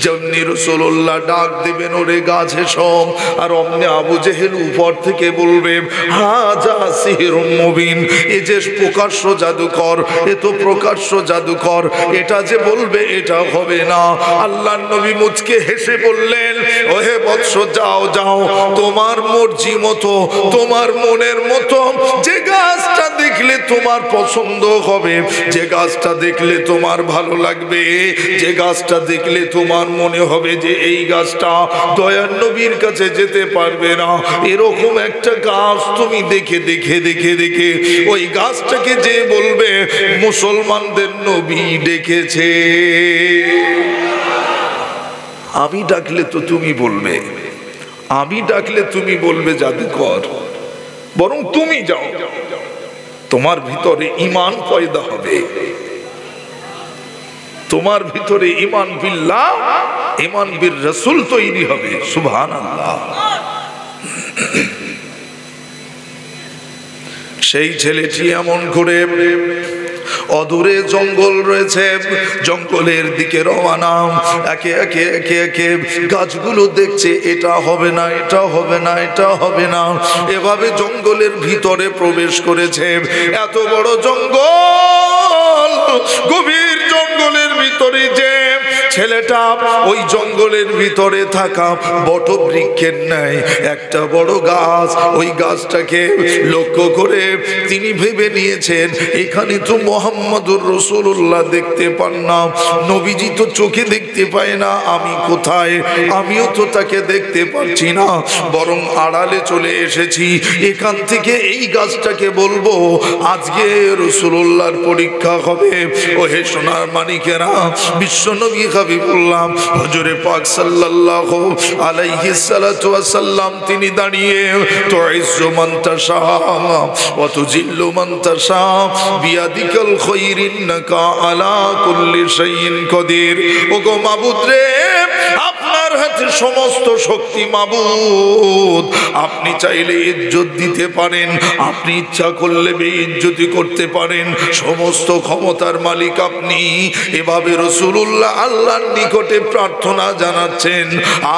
যেমনি রাসূলুল্লাহ ডাক দেবেন ওরে গাছে সব, আর অমনি আবু জেহেল উপর থেকে বলবে হাজা সিহরুম মুবিন, এ যে প্রকাশ্য জাদুকর, এ তো প্রকাশ্য জাদুকর, এটা যে বলবে এটা হবে না। আল্লাহর নবী মুচকে হেসে বললেন, ওহে বৎস, যাও যাও, তোমার মর্জি মতো, তোমার মনের মতো, যে গাছটা দেখলে তোমার পছন্দ হবে, যে গাছটা দেখলে তোমার ভালো লাগবে, যে গাছটা দেখলে তোমার মনে হবে যে এই গাছটা দয়ার নবীর কাছে যেতে পারবে না, এরকম একটা গাছ তুমি দেখে দেখে দেখে দেখে ওই গাছটাকে যে বলবে মুসলমানদের নবী ডেকেছে। আমি ডাকলে তো তুমি বলবে, আমি ডাকলে তুমি বলবে জাদুকর, বরং তুমি যাও, তোমার ভিতরে ঈমান পয়দা হবে, তোমার ভিতরে ঈমান বিল্লাহ, ঈমান বির রাসূল তৈরি হবে। সুবহানাল্লাহ। সেই ছেলেটি এমন করে অদূরে জঙ্গল রয়েছে, জঙ্গলের দিকে রওনা, একে একে একে একে গাছগুলো দেখছে, এটা হবে না, এটা হবে না, এটা হবে না, এভাবে জঙ্গলের ভিতরে প্রবেশ করেছে। এত বড় জঙ্গল, গভীর জঙ্গলের ভিতরে যে ছেলেটা, ওই জঙ্গলের ভিতরে থাকা বট বৃক্ষের ন্যায় একটা বড় গাছ, ওই গাছটাকে লক্ষ্য করে তিনি ভেবে নিয়েছেন এখানে তো মুহাম্মদুর রাসূলুল্লাহ দেখতে পান না, নবীজি তো চোখে দেখতে পায় না, আমি কোথায়, আমিও তো তাকে দেখতে পাচ্ছি না, বরং আড়ালে চলে এসেছি, এখান থেকে এই গাছটাকে বলবো আজকে রাসূলুল্লাহর পরীক্ষা হবে। ওহে সোনার মানিকেরা, বিশ্বনবী হাবিবুল্লাহ হুজুরে পাক সাল্লাল্লাহু আলাইহি সাল্লাতু ওয়া সাল্লাম তিনি দাঁড়িয়ে তুইজ্জু মান তাশা ওয়া তুজিল্লু মান তাশা বিয়াদিকাল খায়র ইন্নাকা আলা কুল্লি শাইইন কাদির। ওগো মাবুদ রে, আপনার হাতে সমস্ত শক্তি মাবুদ, আপনি চাইলে ইজ্জত দিতে পারেন, আপনি ইচ্ছা করলে বেইজ্জতি করতে পারেন, সমস্ত ক্ষমতার মালিক আপনি। এভাবে রাসূলুল্লাহ আল্লাহর নিকটে প্রার্থনা জানাচ্ছেন,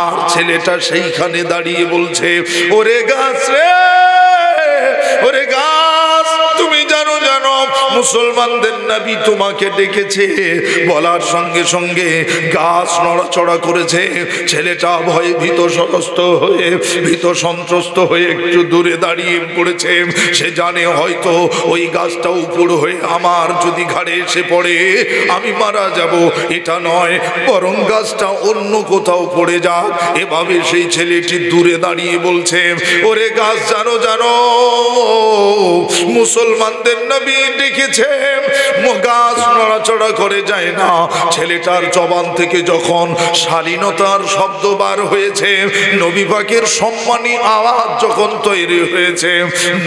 আর ছেলেটা সেইখানে দাঁড়িয়ে বলছে, ওরে গাছ রে, ওরে গাছ, তুমি জানো জানো মুসলমানদের নবী তোমাকে ডেকেছে। বলার সঙ্গে সঙ্গে গাছ নড়াচড়া করেছে। ছেলেটা ভয়ে ভীত সন্ত্রস্ত হয়ে একটু দূরে দাঁড়িয়ে পড়েছে। সে জানে হয়তো ওই গাছটা উপর হয়ে আমার যদি ঘাড়ে এসে পড়ে আমি মারা যাব, এটা নয়, বরং গাছটা অন্য কোথাও পড়ে যাক। এভাবে সেই ছেলেটি দূরে দাঁড়িয়ে বলছে, ওরে গাছ, জানো জানো মুসলমানদের নবী ডেকেছে, গাছ নড়াচড়া করে যায় না। ছেলেটার জবান থেকে যখন শালীনতার শব্দ বার হয়েছে, নবী পাকের সম্মানী আওয়াজ যখন তৈরি হয়েছে,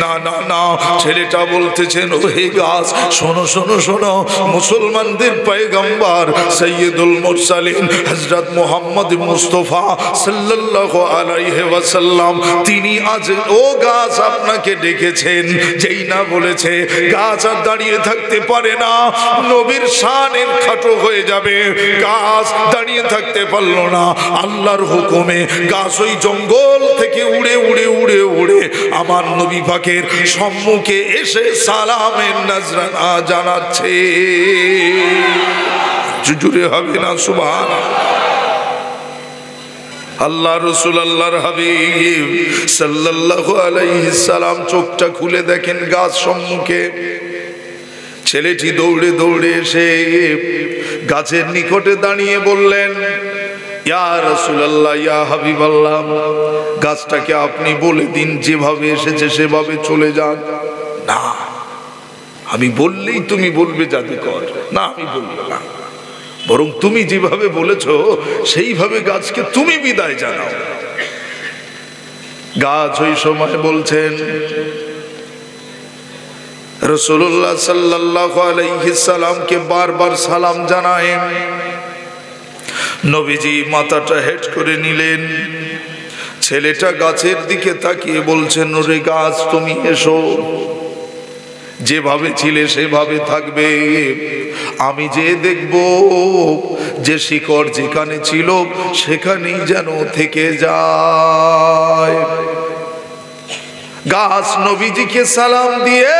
না না না, ছেলেটা বলতেছেন, হে গাছ, শোনো শোনো শোনো, মুসলমানদের পয়গম্বর সৈয়দুল মুরসালিন হযরত মুহাম্মদ মুস্তাফা সাল্লাল্লাহু আলাইহি ওয়াসাল্লাম তিনি আজ ও গাছ আপনাকে ডেকেছেন। যেই না বলেছে, গাছ আর দাঁড়িয়ে থাকতে পারে না, নবীর শানে খাটো হয়ে যাবে। গাছ দাঁড়িয়ে থাকতে পারলো না, আল্লাহর হুকুমে গাছ ওই জঙ্গল থেকে উড়ে উড়ে উড়ে উড়ে আমার নবী পাকের সম্মুখে এসে সালামের নজরানা জানাচ্ছে। জুজুরে হবে না সুবহানাল্লাহ। আল্লাহ রাসূল আল্লাহর হাবিব সাল্লাল্লাহু আলাইহি সাল্লাম চোখটা খুলে দেখেন গাছ সম্মুখে। ছেলেটি দৌড়ে দৌড়ে এসে গাছের নিকটে দাঁড়িয়ে বললেন, ইয়া রাসূলুল্লাহ, ইয়া হাবিবাল্লাহ, গাছটাকে আপনি বলে দিন যেভাবে এসেছে সেভাবে চলে যান। না, আমি বললেই তুমি বলবে জাদুকর, না আমি বলবো না, বরং তুমি যেভাবে বলেছো সেইভাবে গাছকে তুমি বিদায় জানাও। গাছ ওই সময় বলছেন, রাসূলুল্লাহ সাল্লাল্লাহু আলাইহি সাল্লামকে বারবার সালাম জানায়। নবীজি মাথাটা হেট করে নিলেন। ছেলেটা গাছের দিকে তাকিয়ে বলছেন, ওরে গাছ, তুমি এসো, যেভাবে ছিলে সেভাবে থাকবে, আমি যে দেখব যে শিকড় যেখানে ছিল সেখানেই যেন থেকে যায়। গাছ নবীজিকে সালাম দিয়ে,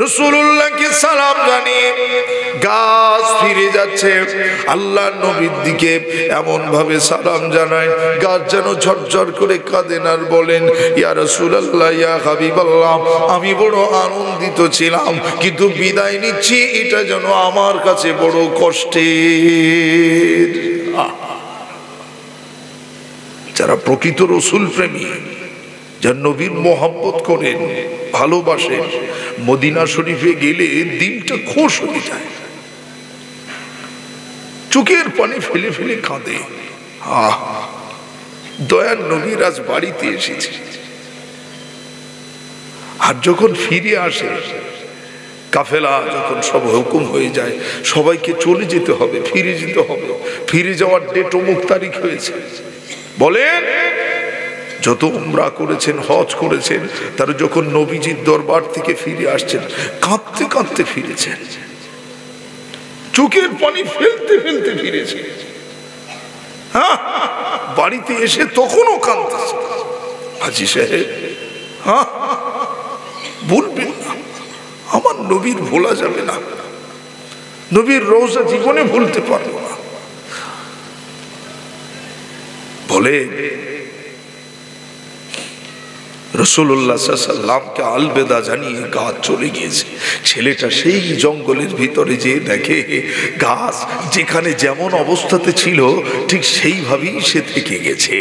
রাসূলুল্লাহকে সালাম জানিয়ে গাছ ফিরে যাচ্ছে। আল্লাহ নবীর দিকে এমন ভাবে সালাম জানায়, গাছ যেন ঝরঝর করে কাঁদেন আর বলেন, ইয়া রাসূলুল্লাহ, ইয়া হাবিবাল্লাহ, আমি বড় আনন্দিত ছিলাম, কিন্তু বিদায় নিচ্ছি এটা যেন আমার কাছে বড় কষ্টের। যারা প্রকৃত রাসূল প্রেমী, যারা নবীর মোহাব্বত করেন, ভালোবাসেন, মদিনা শরীফে গেলে দিলটা খুশ হয়ে যায়, চোখের পানি ফেলে ফেলে কাঁদে। দয়ার নবীর আজ বাড়িতে এসেছে, আর যখন ফিরে আসে, কাফেলা যখন সব হুকুম হয়ে যায়, সবাইকে চলে যেতে হবে, ফিরে যেতে হবে, ফিরে যাওয়ার ডেট অমুক তারিখ হয়েছে। বলেন, যত উমরা করেছেন, হজ করেছেন, তারা যখন নবীজির দরবার থেকে ফিরে আসছেন, কাঁদতে কাঁদতে ফিরেছেন, চোখের পানি ফেলতে ফেলতে ফিরেছেন। হ্যাঁ, বাড়িতে এসে তখনও কাঁদতেছে। হাজী সাহেব, হ্যাঁ, বলবেন না, আমার নবীর ভোলা যাবে না, নবীর রওজা জীবনে ভুলতে পারবো না। বলে রাসূলুল্লাহ সাল্লাল্লাহু আলাইহি ওয়াসাল্লামকে আলবেদা জানিয়ে গাছ চলে গিয়েছে। ছেলেটা সেই জঙ্গলের ভিতরে যে দেখে গাছ যেখানে যেমন অবস্থাতে ছিল ঠিক সেইভাবেই সে থেকে গেছে।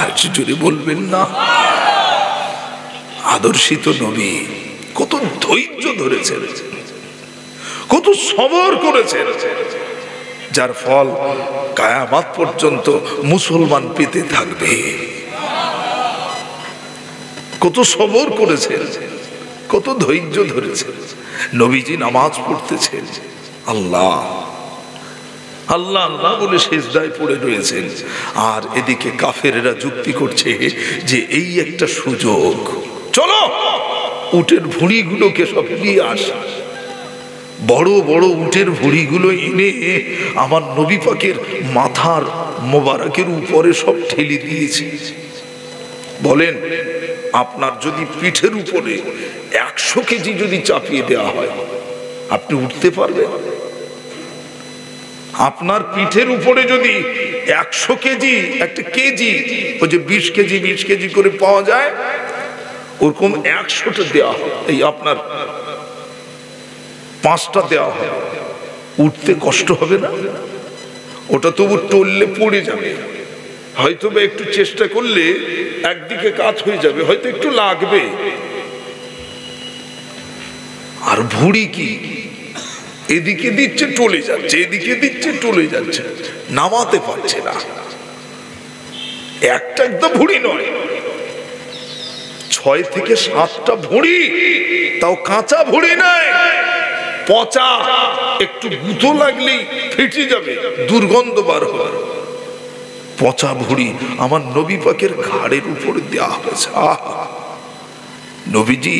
আর জোরে বলবেন না, আদর্শিত নবী কত ধৈর্য ধরেছেন, কত সবর করেছেন, যার ফল কিয়ামত পর্যন্ত মুসলমান পেতে থাকবে। কত সবর করেছেন, কত ধৈর্য ধরেছেন। নবীজি নামাজ পড়তেছেন, আল্লাহ আল্লাহ আল্লাহ বলে সিজদায় পড়ে রয়েছেন, আর এদিকে কাফেরেরা যুক্তি করছে যে এই একটা সুযোগ, চলো উটের ভুঁড়িগুলোকে সব নিয়ে আসা। বড় বড় উটের ভুঁড়িগুলো এনে আমার নবী পাকের মাথার মোবারকের উপরে সব ঠেলে দিয়েছে। বলেন, আপনার যদি পিঠের উপরে 100 কেজি যদি চাপিয়ে দেওয়া হয়, আপনি উঠতে পারবেন? আপনার পিঠের উপরে যদি 100 কেজি, একটা কেজি, ওই যে 20 কেজি 20 কেজি করে পাওয়া যায়, ওরকম 100টা দেওয়া হয়, এই আপনার 5টা দেওয়া হয়, উঠতে কষ্ট হবে না? ওটা তবু টললে পড়ে যাবে, হয়তো বা একটু চেষ্টা করলে একদিকে কাজ হয়ে যাবে, হয়তো একটু লাগবে। আর ভুঁড়ি কি, এদিকে দিচ্ছে টলে যাচ্ছে, এদিকে দিচ্ছে টলে যাচ্ছে, নামাতে পারছে না। একটা একদম ভুঁড়ি নয়, 6 থেকে 7টা ভুঁড়ি, তাও কাঁচা ভুঁড়ি নয়, পচা, একটু গুঁতো লাগলেই ফেটে যাবে, দুর্গন্ধ বার হবে। পচা ভুঁড়ি আমার নবী পাকের ঘাড়ের উপরে দেওয়া হয়েছে। নবীজি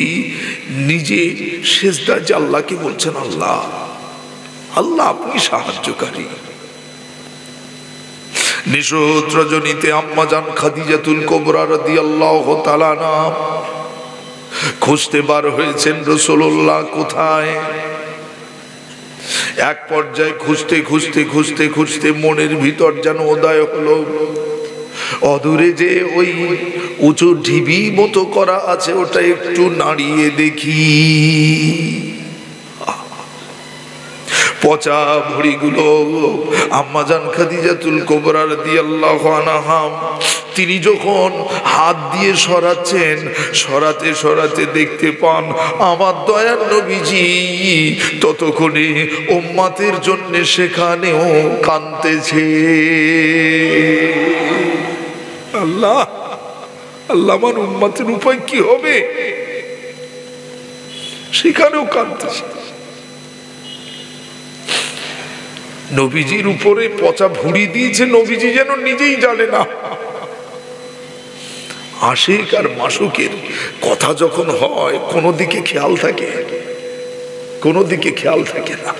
নিজে সিজদায় আল্লাহকে বলছেন, আল্লাহ আল্লাহ আপনি সাহায্যকারী। নিশোত রজনীতে আম্মা জান খাদিজাতুল কুবরা রাদিয়াল্লাহু তাআলা আনহা খুঁজতে বার হয়েছেন রাসূলুল্লাহ কোথায়। এক পর্যায়ে খুঁজতে খুঁজতে খুঁজতে খুঁজতে মনের ভিতর যেন উদয় হলো, অদূরে যে ওই উঁচু ঢিবি মতো করা আছে, ওটা একটু নাড়িয়ে দেখি। পচা ভুঁড়িগুলো আম্মাজান খাদিজাতুল কুবরা রাদিয়াল্লাহু আনহা তিনি যখন হাত দিয়ে সরাচ্ছেন, সরাতে সরাতে দেখতে পান আমার দয়ার নবীজি ততক্ষণে উম্মতের জন্য সেখানেও কাঁদতেছে। আল্লাহ আল্লাহ, আমার উম্মতের উপায় কি হবে? সেখানেও কাঁদতেছে। নবীজির উপরে পচা ভুঁড়ি দিয়েছে, নবীজি যেন নিজেই জানে না। আশিক আর মাসুকের কথা যখন হয়, কোনো দিকে খেয়াল থাকে, কোনো দিকে খেয়াল থাকে না।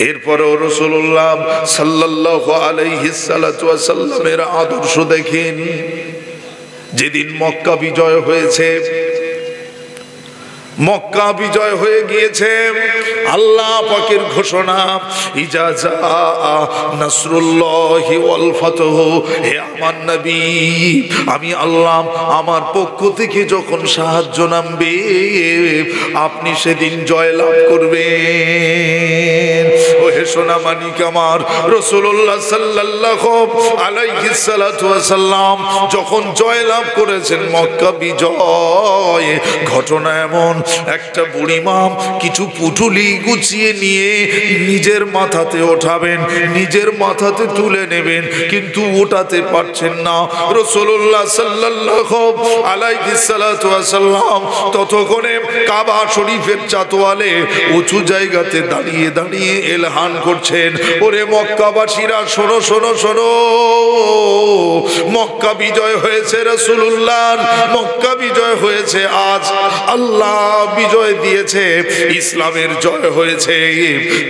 এরপরেও রাসূলুল্লাহ সাল্লাল্লাহু আলাইহি সাল্লামের আদর্শ দেখেন। যেদিন মক্কা বিজয় হয়েছে, মক্কা বিজয় হয়ে গিয়েছে, আল্লাহ পাকের ঘোষণা, ইজা জা নাসরুল্লাহি ওয়াল ফাতহু, হে আমার নবী, আমি আল্লাহ আমার পক্ষ থেকে যখন সাহায্য নামবে, আপনি সেদিন জয় লাভ করবেন। ও হে সোনা মানিক আমার, রাসূলুল্লাহ সাল্লাল্লাহু আলাইহি সাল্লাতু ওয়াসাল্লাম যখন জয়লাভ করেছেন মক্কা বিজয়, ঘটনা এমন, একটা বুড়িমা কিছু পুটুলি গুছিয়ে নিয়ে নিজের মাথাতে ওঠাবেন, নিজের মাথাতে তুলে নেবেন, কিন্তু ওঠাতে পারছেন না। রাসূলুল্লাহ সাল্লাল্লাহু আলাইহি সাল্লাতু ওয়াসাল্লাম ততক্ষণে কাবা শরীফের চাতওয়ালে উঁচু জায়গাতে দাঁড়িয়ে দাঁড়িয়ে এলহান করছেন, ওরে মক্কাবাসীরা শোনো শোনো শোনো, মক্কা বিজয় হয়েছে রাসূলুল্লাহ, মক্কা বিজয় হয়েছে, আজ আল্লাহ বিজয় দিয়েছে, ইসলামের জয় হয়েছে।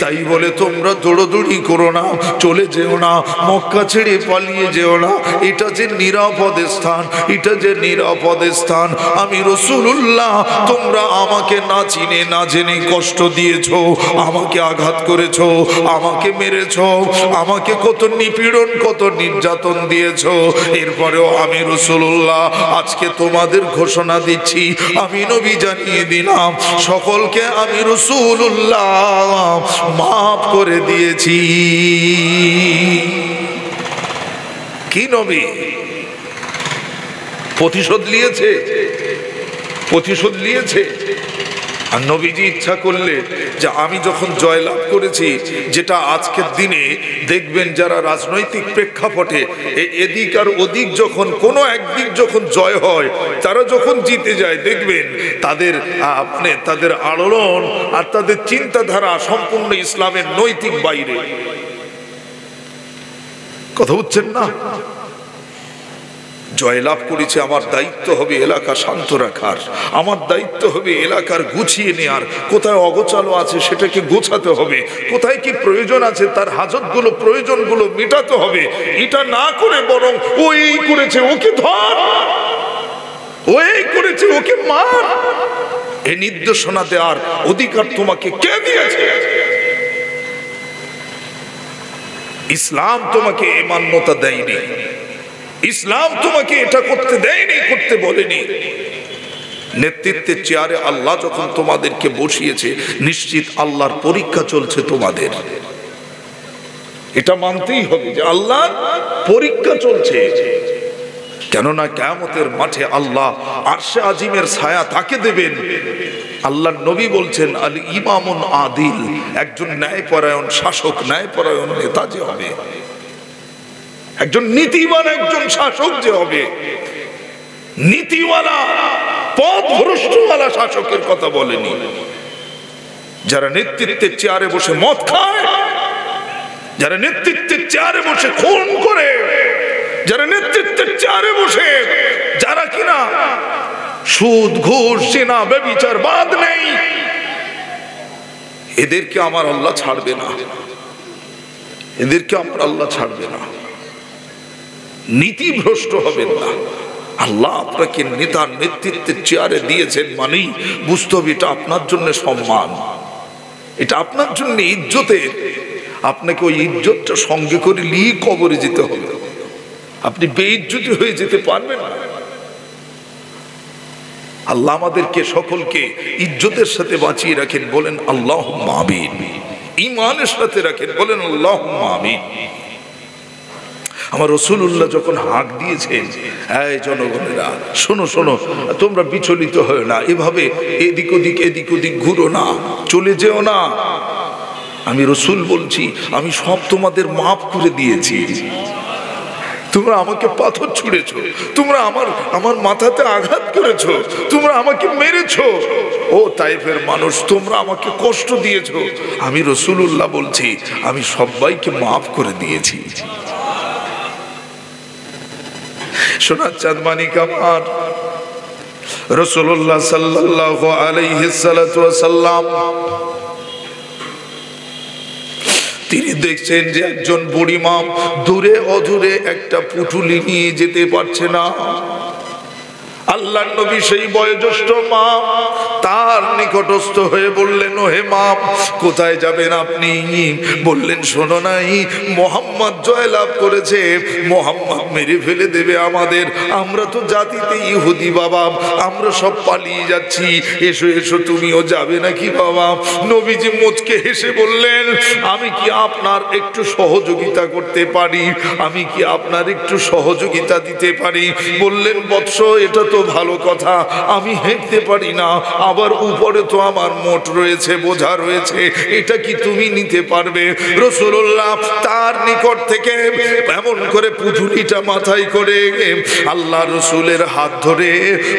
তাই বলে তোমরা দৌড়দৌড়ি করো না, চলে যেও না, মক্কা ছেড়ে পালিয়ে যেও না, এটা যে নিরাপদ স্থান, এটা যে নিরাপদ স্থান। আমি রাসূলুল্লাহ, তোমরা আমাকে না চিনে না জেনে কষ্ট দিয়েছো, আমাকে আঘাত করেছো, আমাকে মেরেছো, আমাকে কত নিপীড়ন কত নির্যাতন দিয়েছো, এরপরেও আমি রাসূলুল্লাহ আজকে তোমাদের ঘোষণা দিচ্ছি, আমি নবী জানিয়ে দিলাম সকলকে আমি রাসূলুল্লাহ মাফ করে দিয়েছি। কি নবী প্রতিশোধ নিয়েছে, প্রতিশোধ নিয়েছে। আর নবীজি ইচ্ছা করলে যে আমি যখন জয়লাভ করেছি, যেটা আজকের দিনে দেখবেন যারা রাজনৈতিক প্রেক্ষাপটে এদিক আর ওদিক যখন কোনো একদিক যখন জয় হয়, তারা যখন জিতে যায় দেখবেন তাদের তাদের আলোড়ন আর তাদের চিন্তাধারা সম্পূর্ণ ইসলামের নৈতিক বাইরে। কথা বুঝছেন না? জয়লাভ করেছে, আমার দায়িত্ব হবে এলাকা শান্ত রাখার, আমার দায়িত্ব হবে এলাকার গুছিয়ে নেওয়ার, কোথায় অগোছালো আছে সেটাকে গোছাতে হবে, কোথায় কি প্রয়োজন আছে তার হাজতগুলো প্রয়োজনগুলো মেটাতে হবে। এটা না করে বরং ও এই করেছে ওকে ধর, ও এই করেছে ওকে মার, এই নির্দেশনা দেওয়ার অধিকার তোমাকে কে দিয়েছে? ইসলাম তোমাকে এই মান্যতা দেয়নি, ইসলাম তোমাকে এটা করতে দেয়নি, করতে বলেনি। নেতৃত্বের চেয়ারে আল্লাহ যখন তোমাদেরকে বসিয়েছে, নিশ্চিত আল্লাহর পরীক্ষা চলছে তোমাদের, এটা মানতেই হবে যে আল্লাহর পরীক্ষা চলছে। কেননা কিয়ামতের মাঠে আল্লাহ আরশে আজিমের ছায়া তাকে দেবেন। আল্লাহর নবী বলছেন, আল ইমামুন আদিল, একজন ন্যায়পরায়ণ শাসক, ন্যায়পরায়ণ নেতা যে হবে, একজন নীতিবান একজন শাসক যে হবে, নীতিওয়ালা পথভ্রষ্টওয়ালা শাসকের কথা বলেনি। যারা নেতৃত্বের চেয়ারে বসে মদ খায়, যারা নেতৃত্বের চেয়ারে বসে খুন করে, যারা নেতৃত্বের চেয়ারে বসে যারা কিনা সুদ ঘুষ জিনা ব্যভিচার বাদ নেই, এদেরকে আমার আল্লাহ ছাড়বে না, এদেরকে আমার আল্লাহ ছাড়বে না। নীতিভ্রষ্ট হবেন না। আল্লাহ আপনাকে নেতার নেতৃত্বের চেয়ারে দিয়েছেন মানেই বুঝতে হবে এটা আপনার জন্য সম্মান, এটা আপনার জন্য ইজ্জতের। আপনাকে ওই ইজ্জতটা সঙ্গে করে নিয়ে কবরে যেতে হবে, আপনি বেইজ্জতি হয়ে যেতে পারবেন না। আল্লাহ আমাদেরকে সকলকে ইজ্জতের সাথে বাঁচিয়ে রাখেন, বলেন আল্লাহুম্মা আমিন। ঈমানের সাথে রাখেন, বলেন আল্লাহুম্মা আমিন। আমার রাসূলুল্লাহ যখন হাঁক দিয়েছেন, এই জনগণেরা শোনো শোনো, তোমরা বিচলিত হও না, এভাবে এদিক ওদিক ঘুরো না, চলে যেও না। আমি রাসূল বলছি, আমি সব তোমাদের মাফ করে দিয়েছি। তোমরা আমাকে পাথর ছুঁড়েছো, তোমরা আমার মাথাতে আঘাত করেছো, তোমরা আমাকে মেরেছো, ও তাইফের মানুষ তোমরা আমাকে কষ্ট দিয়েছো, আমি রাসূলুল্লাহ বলছি আমি সবাইকে মাফ করে দিয়েছি। সোনার চাঁদ মানিক আমার, রাসূলুল্লাহ সাল্লাল্লাহু আলাইহি সাল্লাম তিনি দেখছেন যে একজন বুড়িমা দূরে অদূরে একটা পুটুলি নিয়ে যেতে পারছে না। আল্লাহর নবী সেই বয়োজ্যেষ্ঠ মা তার নিকটস্থ হয়ে বললেন, ওহে মা, কোথায় যাবেন আপনি? বললেন, শোনো নাই, মোহাম্মদ জয়লাভ করেছে, মোহাম্মদ মেরে ফেলে দেবে আমাদের, আমরা তো জাতিতে ইহুদি বাবা, আমরা সব পালিয়ে যাচ্ছি, এসো এসো, তুমিও যাবে নাকি বাবা? নবীজি মুচকে হেসে বললেন, আমি কি আপনার একটু সহযোগিতা করতে পারি? আমি কি আপনার একটু সহযোগিতা দিতে পারি? বললেন, বৎস, এটা তো ভালো কথা, আমি হেঁটতে পারি না, আবার উপরে তো আমার মোট রয়েছে, বোঝা রয়েছে, এটা কি তুমি নিতে পারবে? রাসূলুল্লাহ তার নিকট থেকে এমন করে পুঁথুলিটা মাথায় করে আল্লাহ রসুলের হাত ধরে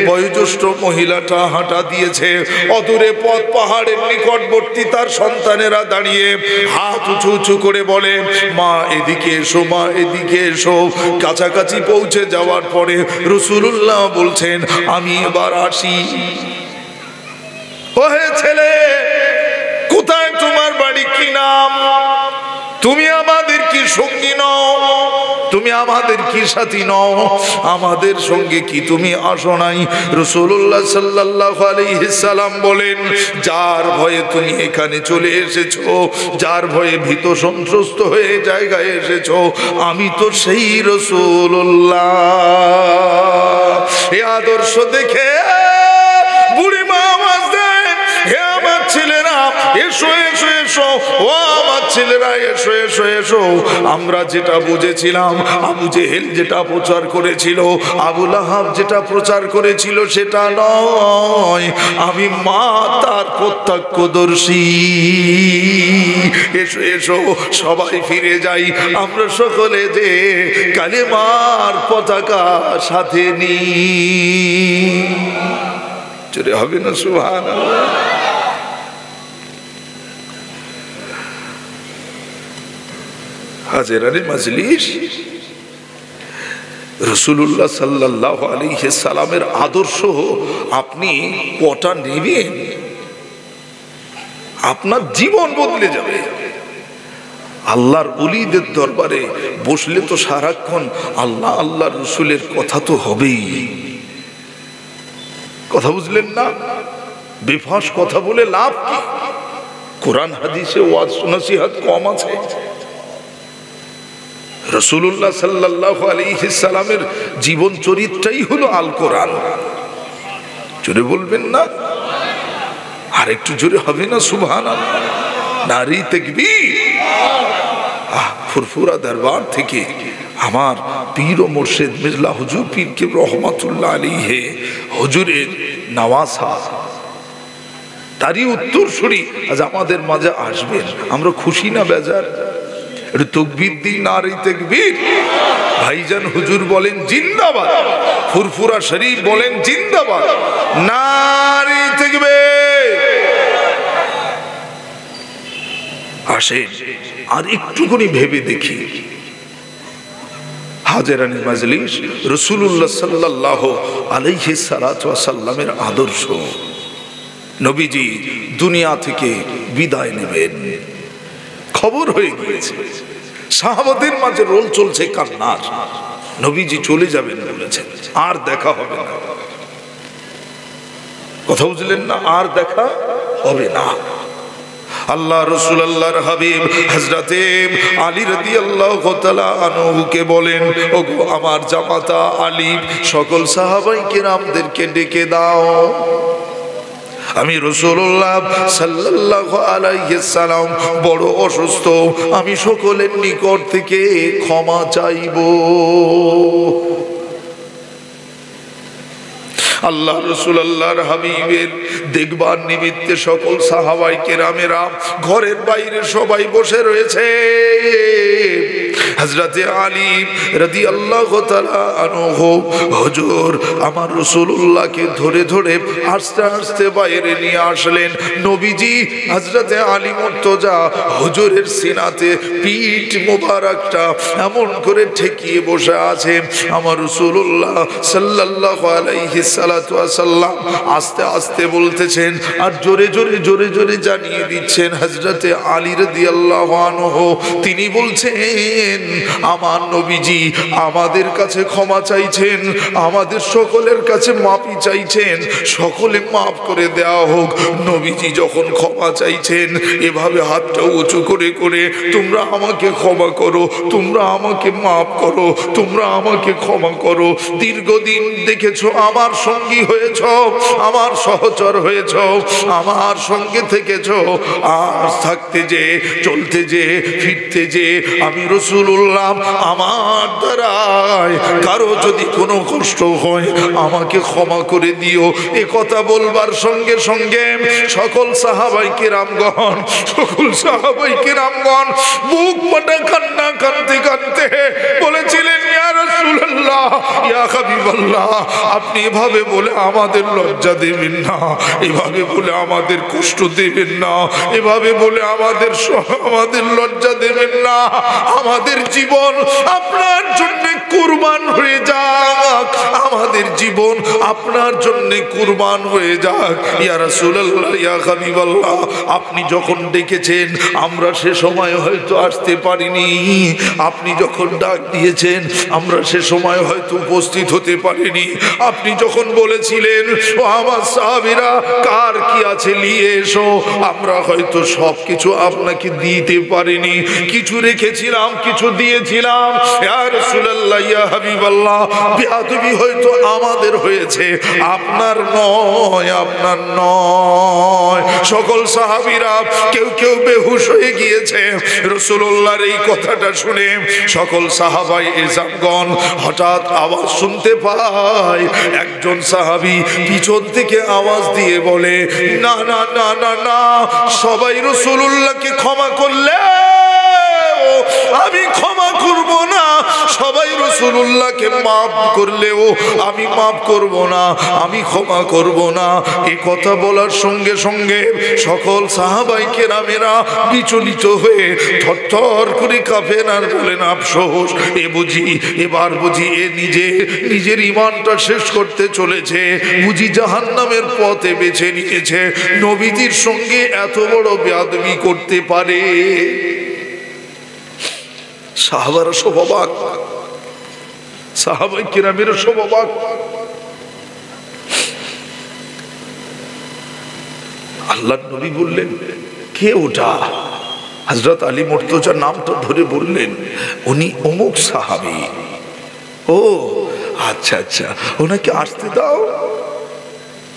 বয়োজ্যেষ্ঠ মহিলাটা হাঁটা দিয়েছে। অদূরে পথ পাহাড়ের নিকটবর্তী তার সন্তানেরা দাঁড়িয়ে হাত উঁচু উঁচু করে বলে, মা এদিকে এসো, মা এদিকে এসো। কাছাকাছি পৌঁছে যাওয়ার পরে রাসূলুল্লাহ বলছেন, আমি এবার আসি। ওহে ছেলে, কোথায় তোমার বাড়ি, কি নাম? তুমি আমাদের কি সঙ্গী নও? তুমি আমাদের কি সাথী নও? আমাদের সঙ্গে কি তুমি আসো নাই? রাসূলুল্লাহ সাল্লাল্লাহু আলাইহি সাল্লাম বলেন, যার ভয়ে তুমি এখানে চলে এসেছো, যার ভয়ে ভীত সন্ত্রস্ত হয়ে জায়গায় এসেছো, আমি তো সেই রাসূলুল্লাহ। এই আদর্শ দেখে বুড়িমা আওয়াজ দেয়, হে আমার ছেলেরা, এসো এসো এসো, ও আমার ছেলেরা, এসো এসো এসো। আমরা যেটা বুঝেছিলাম, আবু জেহেল যেটা প্রচার করেছিল, আবু লাহাব যেটা প্রচার করেছিল, সেটা নয়, আমি মা তার প্রত্যক্ষদর্শী। এসো এসো, সবাই ফিরে যাই, আমরা সকলে যে কালেমার পতাকা সাথে নিই। চলে হবে না সুবহানাল্লাহ? হাজেরানি মাজলিস, রাসূলুল্লাহ সাল্লাল্লাহু আলাইহি সাল্লামের আদর্শ আপনি কটা নেবেন, আপনার জীবন বদলে যাবে। আল্লাহর ওলিদের দরবারে বসলে তো সারাক্ষণ আল্লাহ আল্লাহ রসুলের কথা তো হবেই। কথা বুঝলেন না? বেফাস কথা বলে লাভ কি? কোরআন হাদিসে ওয়াজ নসিহত কম আছে। রাসূলুল্লাহ সাল্লাল্লাহু আলাইহি সাল্লামের জীবন চরিত্রই হলো আল কোরআন। জোরে বলবেন না? আর একটু জোরে হবে না সুবহানাল্লাহ? নারী তাকবীর। ফুরফুরা দরবার থেকে আমার পীর ও মুর্শিদ মির্জা হুজুর পীর কে রহমাতুল্লাহ আলাইহি হুজুরের নওয়াসা, তারই উত্তরসূরি আজ আমাদের মাঝে আসবেন। আমরা খুশি না বেজার? একটু তাকবীর দিন, নারী তাকবীর। ভাইজান হুজুর বলেন জিন্দাবাদ, ফুরফুরা শরীফ বলেন জিন্দাবাদ, নারী তাকবীর। আসেন আর একটুখানি ভেবে দেখি, হাজেরানি মাজলিস, রাসূলুল্লাহ সাল্লাল্লাহু আলাইহি সাল্লামের আদর্শ। নবীজি দুনিয়া থেকে বিদায় নেবেন, খবর হয়ে গিয়েছে, সাহাবাদের মাঝে রোল চলছে কান্নার। নবীজি চলে যাবেন বলেছেন, আর দেখা হবে না। কথা বুঝলেন না? আর দেখা হবে না। আল্লাহ রাসূল আল্লাহর হাবিব হযরতে আলী রাদিয়াল্লাহু তাআলা আনহুকে বলেন, ওগো আমার জামাতা আলী, সকল সাহাবায়ে কেরামদেরকে ডেকে দাও, আমি রাসূলুল্লাহ সাল্লাল্লাহু আলাইহি সাল্লাম বড় অসুস্থ, আমি সকলের নিকট থেকে ক্ষমা চাইবো। আল্লাহ রাসূল আল্লাহর হাবিবের দেখবার নিমিত্তে সকল সাহাবায়ে কেরামেরা ঘরের বাইরে সবাই বসে রয়েছে। হযরতে আলী রাদিয়াল্লাহু তাআলা আনহু হুজুর আমার রাসূলুল্লাহকে ধরে ধরে আস্তে আস্তে বাইরে নিয়ে আসলেন। নবীজি হযরতে আলী মুর্তজা হুজুরের সিনাতে পিঠ মোবারকটা এমন করে ঠেকিয়ে বসে আছে। আমার রাসূলুল্লাহ সাল্লাল্লাহু আলাইহি সাল্লাম আস্তে আস্তে বলতেছেন আর জোরে জোরে জোরে জোরে জানিয়ে দিচ্ছেন। হযরতে আলী রাদিয়াল্লাহু আনহু তিনি বলছেন, বলছেন আমার নবীজি আমাদের কাছে ক্ষমা চাইছেন, আমাদের সকলের কাছে মাফি চাইছেন, সকলে মাফ করে দেওয়া হোক। নবীজি যখন ক্ষমা চাইছেন এভাবে হাতটা উঁচু করে করে, তোমরা আমাকে ক্ষমা করো, তোমরা আমাকে মাফ করো, তোমরা আমাকে ক্ষমা করো। দীর্ঘদিন দেখেছো আমার সঙ্গী হয়েছ, আমার সহচর হয়েছ, আমার সঙ্গে থেকেছো, আর থাকতে যে চলতে যে ফিরতে যে আমি রাসূলুল্লাহ আমার দ্বারায় কারো যদি কোনো কষ্ট হয় আমাকে ক্ষমা করে দিও। এ কথা বলবার সঙ্গে সঙ্গে সকল সাহাবায়ে কেরামগণ বুক ফাটা কান্না কাঁদতে কাঁদতে বলেছিলেন, ইয়া রাসূলুল্লাহ, ইয়া হাবিবাল্লাহ, আপনি এভাবে বলে আমাদের লজ্জা দেবেন না, এভাবে বলে আমাদের কষ্ট দেবেন না, এভাবে বলে আমাদের লজ্জা দেবেন না। আমাদের জীবন আপনার জন্য কুরবান হয়ে যাক, আমাদের জীবন আপনার জন্য কুরবান হয়ে যাক। ইয়া রাসূলুল্লাহ, ইয়া হাবিবাল্লাহ, আপনি যখন ডেকেছেন আমরা সে সময় হয়তো আসতে পারিনি, আপনি যখন ডাক দিয়েছেন আমরা সে সময় হয়তো উপস্থিত হতে পারিনি, আপনি যখন বলেছিলেন ও আমার সাহাবীরা কার কি আছে নিয়ে এসো, আমরা হয়তো সব কিছু আপনাকে দিতে পারিনি, কিছু রেখেছিলাম, কিছু দিয়েছিলাম। ইয়া রাসূলুল্লাহ, ইয়া হাবিবাল্লাহ, বেয়াদবি হয়তো আমাদের হয়েছে, আপনার নয়, আপনার নয়। সকল সাহাবীরা কেউ কেউ বেহুশ হয়ে গিয়েছে রাসূলুল্লাহর এই কথাটা শুনে। সকল সাহাবায়ে ইজামগণ হঠাৎ আওয়াজ শুনতে পায়, একজন সাহাবী পিছন থেকে আওয়াজ দিয়ে বলে, না না না না না, সবাই রাসূলুল্লাহকে ক্ষমা করলে আমি ক্ষমা করব না, সবাই রাসূলুল্লাহকে মাফ করলেও আমি মাফ করব না, আমি ক্ষমা করব না। এই কথা বলার সঙ্গে সঙ্গে সকল সাহাবায়ে কেরামেরা বিচলিত হয়ে থরথর করে কাঁপেন আর বলেন, আফসোস, এবার বুঝি এ নিজের ঈমানটা শেষ করতে চলেছে, বুঝি জাহান্নামের পথে বেছে নিয়েছে, নবীজির সঙ্গে এত বড় বেয়াদবি করতে পারে। সাহাবারা সব অবাক, সাহাবায়ে কেরামের সব অবাক। আল্লাহর নবী বললেন, কে ওটা? হযরত আলী মুর্তজা নামটা ধরে বললেন, উনি অমুক সাহাবী। ও আচ্ছা আচ্ছা, ওনাকে আসতে দাও,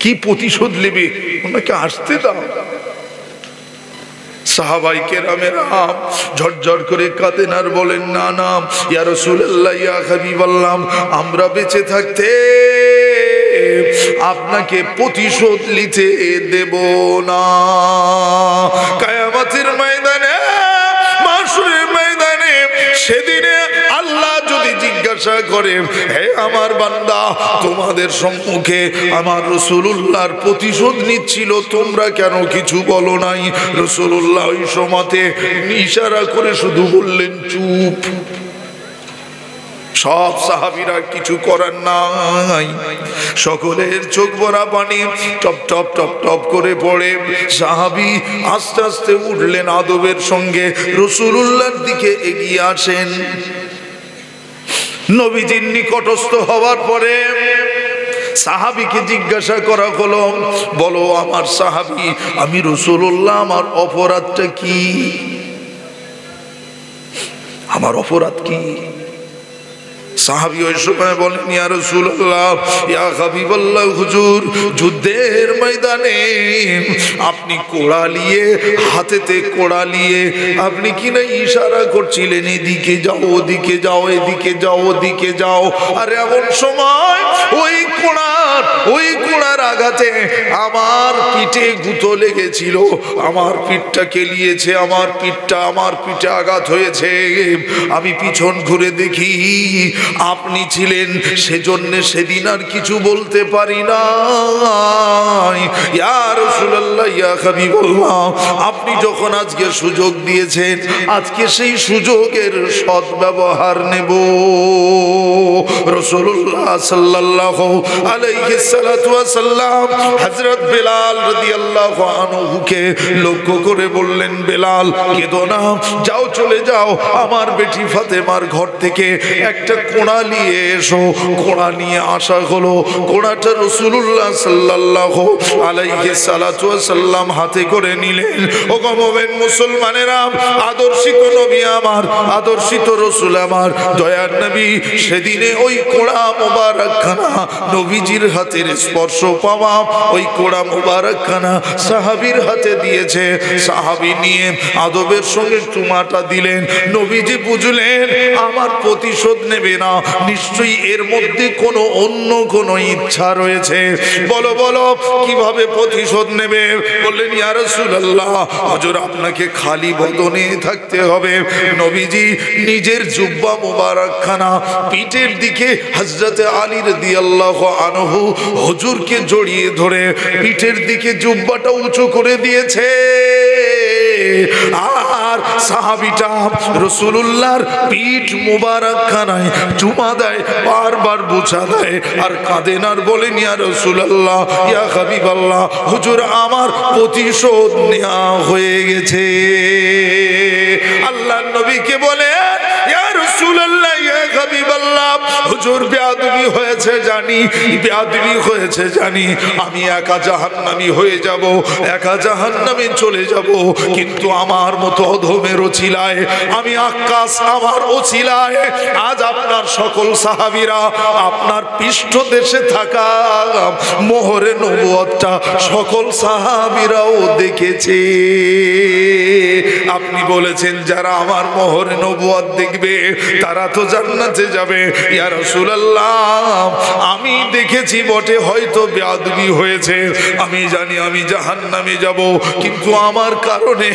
কি প্রতিশোধ নেবে, ওনাকে আসতে দাও। সাহাবায়ে কেরামেরা ঝরঝর করে কাঁদেন আর বলেন, না না ইয়া রাসূলুল্লাহ, ইয়া হাবিবাল্লাহ, আমরা বেঁচে থাকতে আপনাকে প্রতিশোধ নিতে দেব না। কিয়ামতের ময়দানে, মাশরের ময়দানে সেদিনে আল্লাহ যদি জিজ্ঞাসা করে, হে আমার বান্দা, তোমাদের সম্মুখে আমার রাসূলুল্লাহর প্রতিশোধ নিচ্ছিল, তোমরা কেন কিছু বলো নাই? রাসূলুল্লাহ ওই সময়তে ইশারা করে শুধু বললেন, চুপ। সব সাহাবীরা কিছু করার নাই, সকলের চোখ ভরা পানি টপ টপ টপ টপ করে পড়ে। সাহাবী আস্তে আস্তে উঠলেন, আদবের সঙ্গে রাসূলুল্লাহর দিকে এগিয়ে আসেন। নবীজির নিকটস্থ হওয়ার পরে সাহাবীকে জিজ্ঞাসা করা হলো, বলো আমার সাহাবী, আমি রাসূলুল্লাহ, আমার অপরাধটা কি? আমার অপরাধ কি? সাহাবী ওই সময় বলেন, ইয়া রাসূলুল্লাহ, ইয়া হাবিবাল্লাহ, হুজুর, যুদ্ধের ময়দানে আপনি কোড়া নিয়ে, হাতেতে কোড়া নিয়ে আপনি কিনা ইশারা করছিলেন, এদিকে যাও, ওদিকে যাও, এদিকে যাও, ওদিকে যাও। আর এমন সময় ওই কোড়ার আঘাতে আমার পিঠে গুঁতো লেগেছিল, আমার পিঠটা কেলিয়েছে, আমার পিঠে আঘাত হয়েছে। আমি পিছন ঘুরে দেখি আপনি ছিলেন, সেজন্য সেদিন আর কিছু বলতে পারি না। ইয়া রাসূলুল্লাহ, ইয়া হাবিবাল্লাহ, আপনি যখন আজকে সুযোগ দিয়েছেন, আজকে সেই সুযোগের সদ্ব্যবহার নেব। রাসূলুল্লাহ সাল্লাল্লাহু আলাইহি সাল্লাতু ওয়া সাল্লাম হযরত বেলাল রাদিয়াল্লাহু আনহুকে লক্ষ্য করে বললেন, বেলাল কেঁদো না, যাও চলে যাও আমার বেটি ফাতেমার ঘর থেকে একটা কোড়া নিয়ে এসো। কোড়া নিয়ে আসা হলো। কোড়াটা রাসূলুল্লাহ সাল্লাল্লাহু আলাইহি সাল্লাতু ওয়া সাল্লাম হাতে করে নিলেন। ও গমবেন মুসলমানেরা, আদর্শিত নবী আমার, আদর্শিত রাসূল আমার, দয়ার নবী সেদিনে ওই কোড়া মোবারকখানা নবীজির হাতের স্পর্শ পাওয়া ওই কোড়া মোবারকখানা সাহাবীর হাতে দিয়েছে। সাহাবী নিয়ে আদবের সঙ্গে চুমাটা দিলেন। নবীজি বুঝলেন আমার প্রতিশোধ নেবে না, নিশ্চয়ই এর মধ্যে কোনো অন্য কোনো ইচ্ছা রয়েছে। বলো বলো কিভাবে প্রতিশোধ নেবে? বললেন, ইয়া রাসূলুল্লাহ, হুজুর আপনাকে খালি বদনে থাকতে হবে। নবীজি নিজের জুব্বা মোবারকখানা পিঠের দিকে হযরতে আলী রাদিয়াল্লাহু আনহু হুজুরকে জড়িয়ে ধরে পিঠের দিকে জুব্বাটা উঁচু করে দিয়েছে। আর সাহাবীটা রাসূলুল্লাহর পিঠ মুবারকখানায় চুমা দেয়, বারবার বোঝা দেয় আর কাঁদেন আর বলেন, ইয়া রাসূলুল্লাহ, ইয়া হাবিবাল্লাহ, হুজুর আমার প্রতিশোধ নেওয়া হয়ে গেছে। আল্লাহর নবীকে বলে, ইয়া রাসূলুল্লাহ, ইয়া হাবিবাল্লাহ, হুজুর বেয়াদবি হয়েছে জানি, বেয়াদবি হয়েছে জানি, আমি একা জাহান্নামী হয়ে যাব, একা জাহান্নামে চলে যাব, কিন্তু আমার মতো অধমের ওছিলায়, আমি আকাশ আমার ওছিলায় আজ আপনার সকল সাহাবীরা আপনার পৃষ্ঠদেশে থাকা মোহরে নবুয়তটা সকল সাহাবীরাও দেখেছে। আপনি বলেছেন যারা আমার মোহরে নবুয়ত দেখবে তারা তো জান্নাতে যাবে। ইয়া রাসূলুল্লাহ, আমি দেখেছি বটে, হয়তো বেয়াদবি হয়েছে, আমি জানি আমি জাহান্নামে যাব, কিন্তু আমার কারণে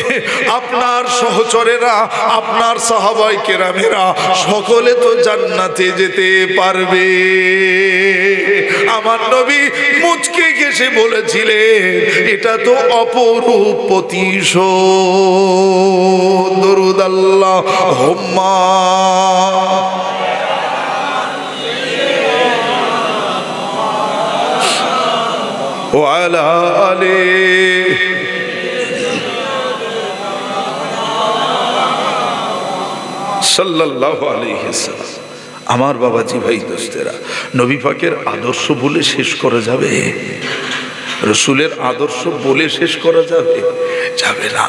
আপনার সহচরেরা, আপনার সাহাবায়ে কেরামেরা সকলে তো জান্নাতে যেতে পারবে। আমার নবী মুচকে হেসে বলেছিলেন, এটা তো অপরূপ প্রতিশোধ। দরুদ আল্লাহুম্মা ওয়া আলা আলিহি সাল্লাল্লাহু আলাইহি ওয়াসাল্লাম। আমার বাবাজি ভাই দোস্তেরা, নবী পাকের আদর্শ বলে শেষ করা যাবে? রসুলের আদর্শ বলে শেষ করা যাবে? যাবে না।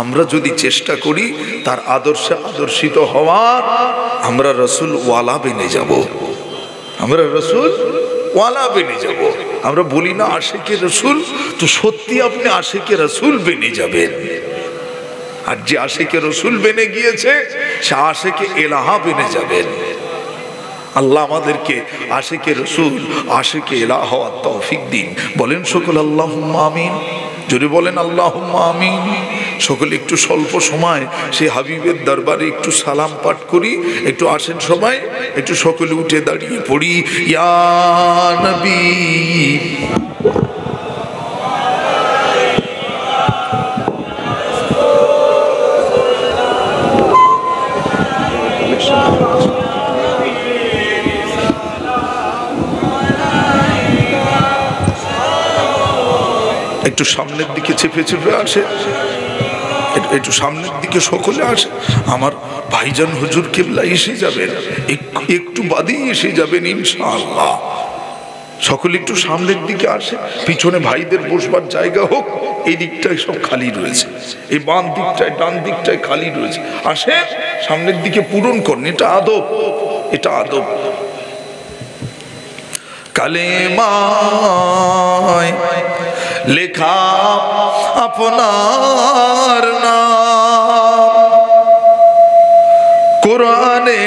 আমরা যদি চেষ্টা করি তার আদর্শে আদর্শিত হওয়ার, আমরা রসুল ওয়ালা বেনে যাব, আমরা রসুল ওয়ালা বেনে যাব। আমরা বলি না আশিকে রসুল, তো সত্যি আপনি আশিকে রসুল বেনে যাবেন। আর যে আশিকে রসুল বেনে গিয়েছে সে আশিকে এলাহা বেনে যাবেন। আল্লাহ আমাদেরকে আশিকে রসুল, আশিকে এলাহা হওয়ার তৌফিক দিন। বলেন সকল আল্লাহুম্মা আমিন। যদি বলেন আল্লাহুম্মা আমিন। সকলে একটু স্বল্প সময় সেই হাবিবের দরবারে একটু সালাম পাঠ করি। একটু আসেন সবাই, একটু সকলে উঠে দাঁড়িয়ে পড়ি। ইয়া নবী একটু সামনের দিকে চেপে চেপে আসে, একটু সামনের দিকে সকলে আসে। আমার ভাইজান হুজুর কিবলা এসে যাবেন, একটু বাদেই এসে যাবেন ইনশাআল্লাহ। সকলে একটু সামনের দিকে আসে, পিছনে ভাইদের বসবার জায়গা হোক। এই দিকটায় সব খালি রয়েছে, এই বাম দিকটায় ডান দিকটায় খালি রয়েছে। আসে সামনের দিকে পূরণ করেন, এটা আদব, এটা আদব। কালেমায় লেখা আপনার নাম, কোরআনে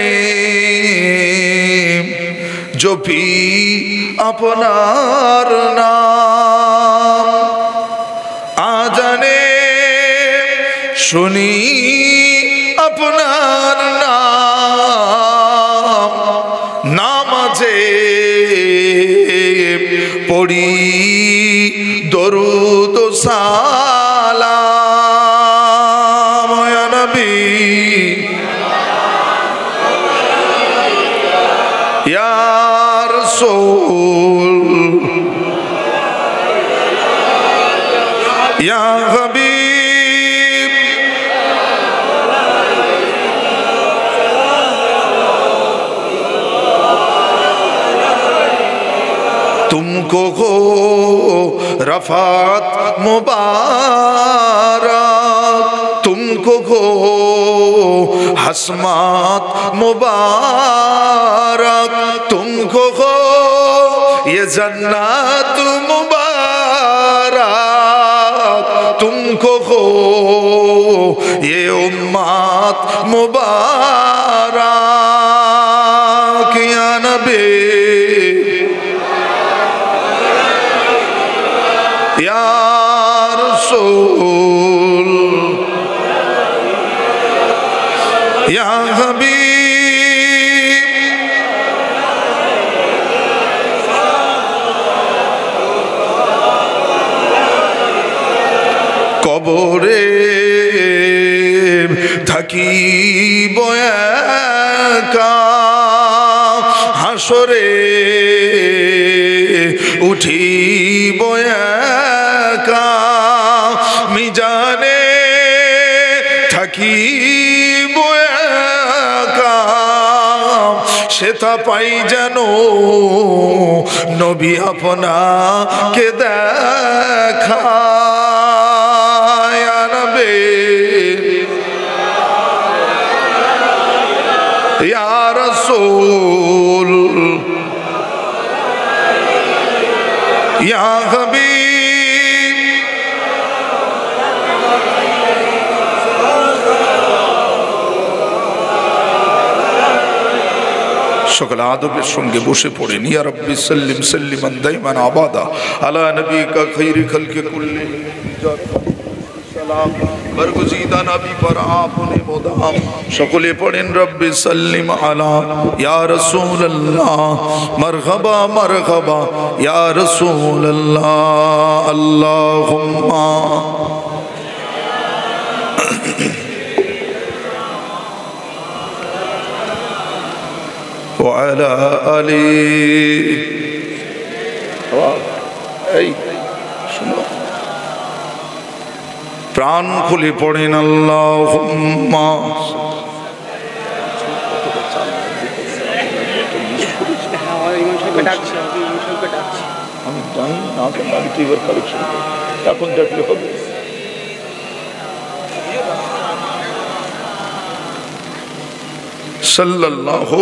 জপি আপনার নাম, আজানে শুনি আপনার নাম, নামাজে পড়ি দরুদ ও সালাম। ইয়া নবী ইয়া रसूल या हबीब तुमको हो रफात मुबारक, तुमको हो हसमात मुबारक, तुमको हो ये जन्नत मुबारक, तुमको हो ये उम्मत मुबारक या नबी या रसूल या हबीब কবরে থাকিব একা, হাসরে উঠিব একা, মিজানে থাকিব একা, সেটা পাই যেন নবী আপনাকে দেখা या रसूल या हबीब সকল আদবের সঙ্গে বসে পড়েন। ইয়া রব্বি সাল্লিম সাল্লিমান দাইমান আবাদা আলা নবিকা খায়রি খালকি কুল্লি সালাম বরগুজিদা নবী पर आपने मुदाम সকলে পড়েন রব্বি সাল্লিম আলা ইয়া রাসূলুল্লাহ মারহাবা মারহাবা ইয়া রাসূলুল্লাহ আল্লাহুম্মা ওয়া আলা আলি এই শুনো প্রাণ খুলে পড়েন আল্লাহুম্মা আমি জানি না কেন আমি টিভার কালেকশন এখন দেখলে হবে। সাল্লাল্লাহু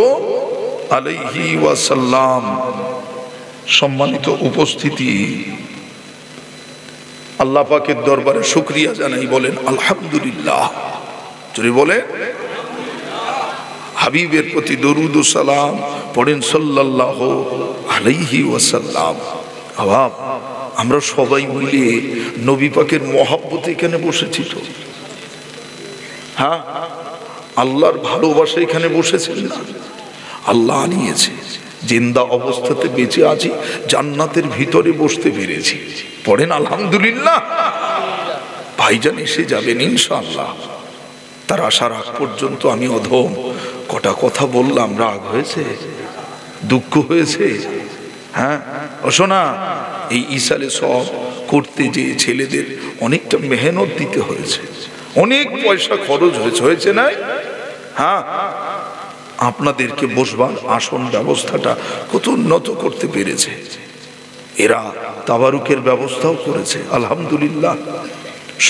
আলাইহি ওয়াসাল্লাম। সম্মানিত উপস্থিতি, আল্লাহ পাকের দরবারে শুকরিয়া জানাই, বলেন আলহামদুলিল্লাহ। যদি বলে হাবিবের প্রতি দরুদ ও সালাম পড়েন সাল্লাল্লাহু আলাইহি ওয়াসাল্লাম। আবাব আমরা সবাই মিলে নবী পাকের মহব্বতে এখানে বসেছি তো, হ্যাঁ আল্লাহর ভালোবাসা এখানে বসেছেন না, আল্লাহ আনিয়েছে। জিন্দা অবস্থাতে বেঁচে আছি, জান্নাতের ভিতরে বসতে পেরেছি, পড়েন আলহামদুলিল্লাহ। ভাইজান এসে যাবেন ইনশাআল্লাহ, তার আসার আগ পর্যন্ত আমি অধম কটা কথা বললাম, রাগ হয়েছে, দুঃখ হয়েছে? হ্যাঁ ও শোনা, এই ইসালে সব করতে যে ছেলেদের অনেকটা মেহনত দিতে হয়েছে, অনেক পয়সা খরচ হয়েছে না? হ্যাঁ আপনাদেরকে বসবার আসন ব্যবস্থাটা কত উন্নত করতে পেরেছে, এরা তাবারুকের ব্যবস্থাও করেছে আলহামদুলিল্লাহ।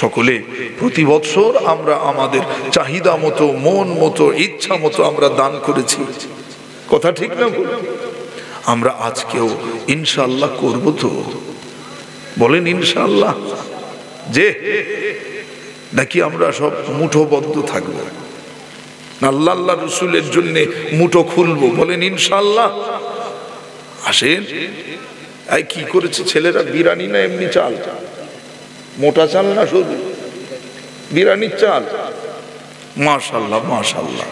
সকলে প্রতি বছর আমরা আমাদের চাহিদা মতো, মন মতো, ইচ্ছা মতো আমরা দান করেছি, কথা ঠিক না? আমরা আজকেও ইনশাআল্লাহ করব তো, বলেন ইনশাআল্লাহ। যে নাকি আমরা সব মুঠোবদ্ধ থাকবো, আল্লাহ আল্লাহ রসুলের জন্য মুঠো খুলবো, বলেন ইনশাআল্লাহ। আসেন, কি করেছে ছেলেরা? বিরিয়ানি না এমনি চাল, মোটা চাল না শুধু বিরিয়ানির চাল? মাশাআল্লাহ মাশাআল্লাহ।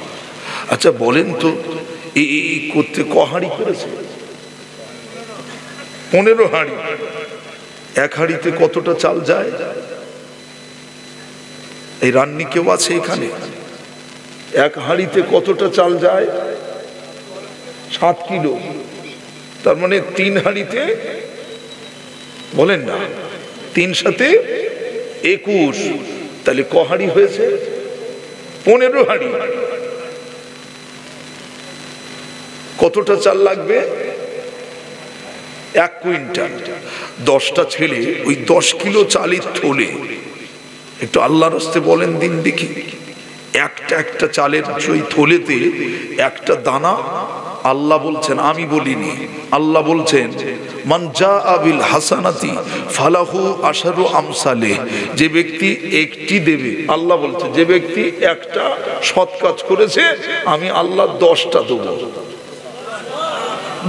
আচ্ছা বলেন তো এই করতে ক হাঁড়ি করেছে? 15 হাঁড়ি। এক হাঁড়িতে কতটা চাল যায়? এই রান্নি কেউ আছে এখানে? এক হাঁড়িতে কতটা চাল যায়? 7 কিলো। তার মানে 3 হাঁড়িতে, বলেন না, 3 সাথে 21, তাহলে ক হাঁড়ি হয়েছে? 15 হাঁড়ি। কতটা চাল লাগবে? 1 কুইন্টাল। 10টা ছেলে ওই 10 কিলো চালের থলে, একটু আল্লাহর রাস্তে বলেন দিন দেখি, একটা চালের ওই থলেতে একটা দানা, আল্লাহ বলছেন, আমি বলিনি, আল্লাহ বলছেন, মান জাআ বিল হাসানাতি ফালাহু আশারু আমসালে, যে ব্যক্তি একটি দেবে, আল্লাহ বলছে, যে ব্যক্তি একটা সৎ কাজ করেছে আমি আল্লাহ 10টা দেবো,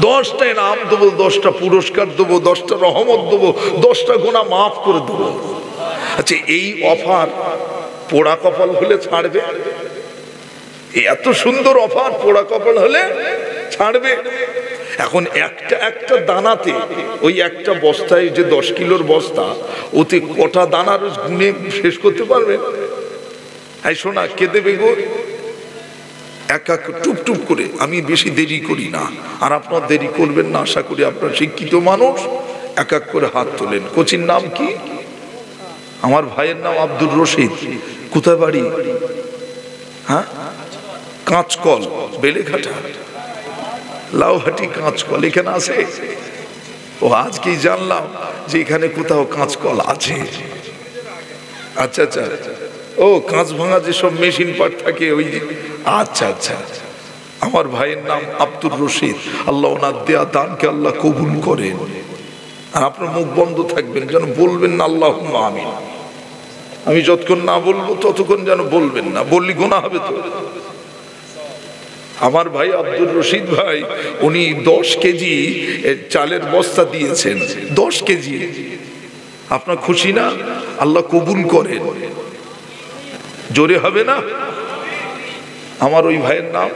10টা ইনাম দেবো, 10টা পুরস্কার দেবো, 10টা রহমত দেবো, 10টা গুনাহ মাফ করে দেবো। আচ্ছা, এই অফার পোড়া কপাল হলে ছাড়বে? এত সুন্দর অফার পোড়া কপাল হলে ছাড়বে? এখন একটা দানাতে, ওই একটা বস্তায় যে 10 কিলোর বস্তা, ওতে কটা দানার গুনে শেষ করতে পারবে? এই শোনা, কে দেবে গো? এক এক টুপ করে, আমি বেশি দেরি করি না, আর আপনার দেরি করবেন না, আশা করি আপনার শিক্ষিত মানুষ। এক এক করে হাত তোলেন। কোচির নাম কি? আমার ভাইয়ের নাম আব্দুর রশিদ। কোথায় বাড়ি? হ্যাঁ, কাঁচকল, বেলেঘাটা, লাউহাটি কাঁচকল, এখানে আছে? ও আজকেই জানলাম যে এখানে কোথাও কাঁচকল আছে। আচ্ছা আচ্ছা, ও কাঁচ ভাঙা যেসব মেশিন পার্ট থাকে ওই। আচ্ছা আচ্ছা, আমার ভাইয়ের নাম আব্দুর রশিদ। আল্লাহ ওনার দেয়া দানকে আল্লাহ কবুল করেন। আর আপনার মুখ বন্ধ থাকবেন, যেন বলবেন না আল্লাহুম্মা আমিন। আমি যতক্ষণ না বলবো ততক্ষণ যেন বলবেন না, বললি গুনাহ হবে তো। আমার ভাই আব্দুর রশিদ ভাই, উনি 10 কেজি চালের বস্তা দিয়েছেন, 10 কেজি। আপনার খুশি না? আল্লাহ কবুল করেন। জোরে হবে না? আমার ওই ভাইয়ের নাম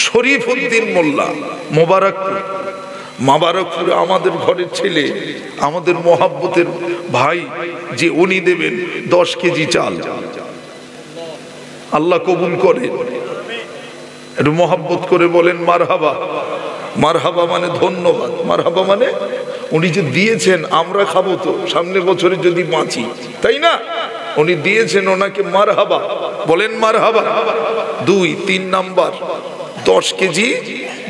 শরীফ উদ্দিন মোল্লা, মোবারকপুরে আমাদের ঘরের ছেলে, আমাদের মোহাব্বতের ভাই, যে উনি দেবেন 10 কেজি চাল। আল্লাহ কবুল করেন। একটু মোহাব্বত করে বলেন মারহাবা। মারহাবা মানে ধন্যবাদ, মারহাবা মানে উনি যে দিয়েছেন আমরা খাবো তো সামনের বছরে যদি বাঁচি, তাই না? উনি দিয়েছেন, ওনাকে মারহাবা বলেন, মারহাবা। 2, 3 নাম্বার 10 কেজি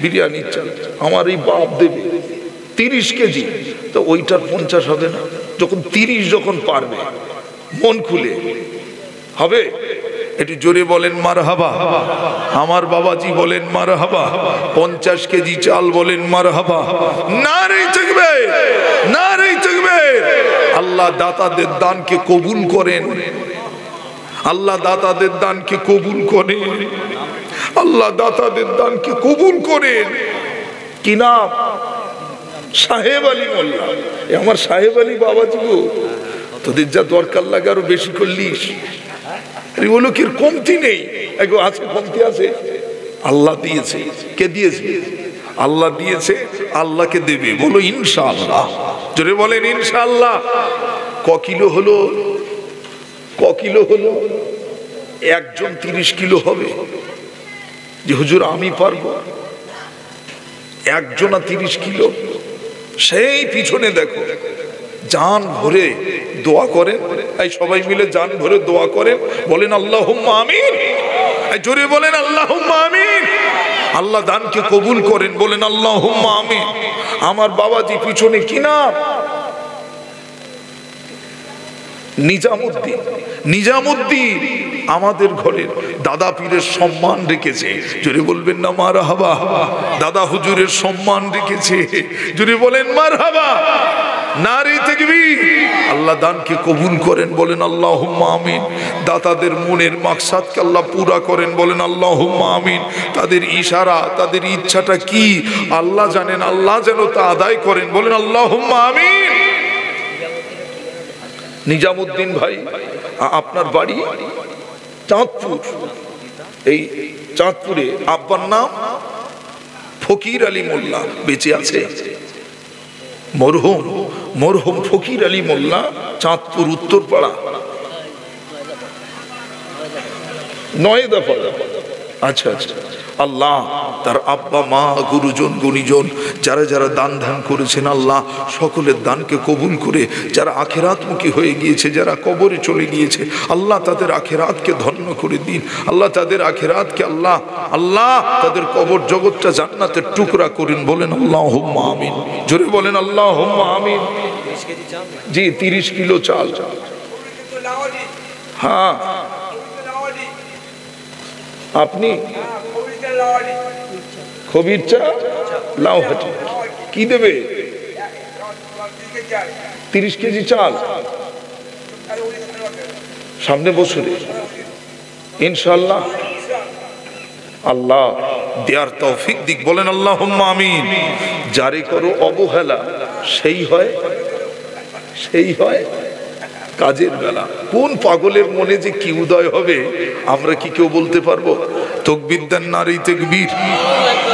বিরিয়ানির চাল আমার এই বাপ দেবে 30 কেজি, তো ওইটার 50 হবে না? যখন 30 যখন পারবে, মন খুলে হবে। একটু জোরে বলেন মারহাবা। আমার বাবাজি বলেন মারহাবা। 50 কেজি চাল বলেন মারহাবা। নারে তাকবীর, নারে তাকবীর। আল্লাহ দাতাদের দানকে কবুল করেন, আল্লাহ দাতাদের দানকে কবুল করেন, আল্লাহ দাতাদের দানকে কবুল করেন। কি নাম? সাহেব আলী মোল্লা। আমার সাহেব আলী বাবাজি গো, তোদের যা দরকার লাগে আরো বেশি করলিস, ওগুলো কি কমতি নেই? আছে, কমতি আছে? আল্লাহ দিয়েছে। কে দিয়েছে? আল্লাহ দিয়েছে, আল্লাহকে দেবে। বলো ইনশাআল্লাহ, জোরে বলেন ইনশাআল্লাহ। ক কিলো হলো? ক কিলো হলো? একজন 30 কিলো হবে। যে হুজুর আমি পারবো, একজনা 30 কিলো। সেই পিছনে দেখো, জান ভরে দোয়া করেন। এই সবাই মিলে জান ভরে দোয়া করেন, বলেন আল্লাহুম্মা আমিন। জোরে বলেন আল্লাহুম্মা আমিন। আল্লাহ দানকে কবুল করেন, বলেন আল্লাহুম্মা আমিন। আমার বাবাজি পিছনে কি নাম? নিজামুদ্দিন। নিজামুদ্দিন আমাদের ঘরের দাদা পীরের সম্মান রেখেছে, জোরে বলবেন না মারহাবা। দাদা হুজুরের সম্মান রেখেছে, জোরে বলেন মারহাবা। নারে তাকবীর। আল্লাহ দানকে কবুল করেন, বলেন আল্লাহুম্মা আমিন। দাতাদের মনের মাকসাদকে আল্লাহ পুরা করেন, বলেন আল্লাহুম্মা আমিন। তাদের ইশারা, তাদের ইচ্ছাটা কি আল্লাহ জানেন, আল্লাহ যেন তা আদায় করেন, বলেন আল্লাহুম্মা আমিন। নিজামুদ্দিন ভাই, আপনার বাড়ি চাঁদপুর। এই চাঁদপুরে আব্বার নাম ফকির আলী মোল্লা, বেঁচে আছে? মরহুম ফকির আলী মোল্লা, চাঁদপুর উত্তরপাড়া, 9 দফা। আচ্ছা আচ্ছা, আল্লাহ তার আব্বা মা গুরুজন গুণীজন যারা যারা দান ধ্যান করেছেন আল্লাহ সকলের দানকে কবুল করে যারা আখেরাতমুখী হয়ে গিয়েছে, যারা কবরে চলে গিয়েছে আল্লাহ তাদের আখেরাতকে ধন্য করে দিন। আল্লাহ তাদের আখেরাতকে আল্লাহ আল্লাহ তাদের কবর জগৎটা জান্নাতের টুকরা করেন। বলেন আল্লাহুম্মা আমিন। জোরে বলেন আল্লাহুম্মা আমিন। জি 30 কিলো চাল। হ্যাঁ আপনি খবির চা লাউহাটি কি দেবে? 30 কেজি চাল সামনে বছরে ইনশাআল্লাহ আল্লাহ দেয়ার তৌফিক দিক। বলেন আল্লাহুম্মা আমিন। জারি করো অবহেলা সেই হয় কাজের বেলা। কোন পাগলের মনে যে কি উদয় হবে আমরা কি কেউ বলতে পারবো? তাকবীর দেন, নারে তাকবীর,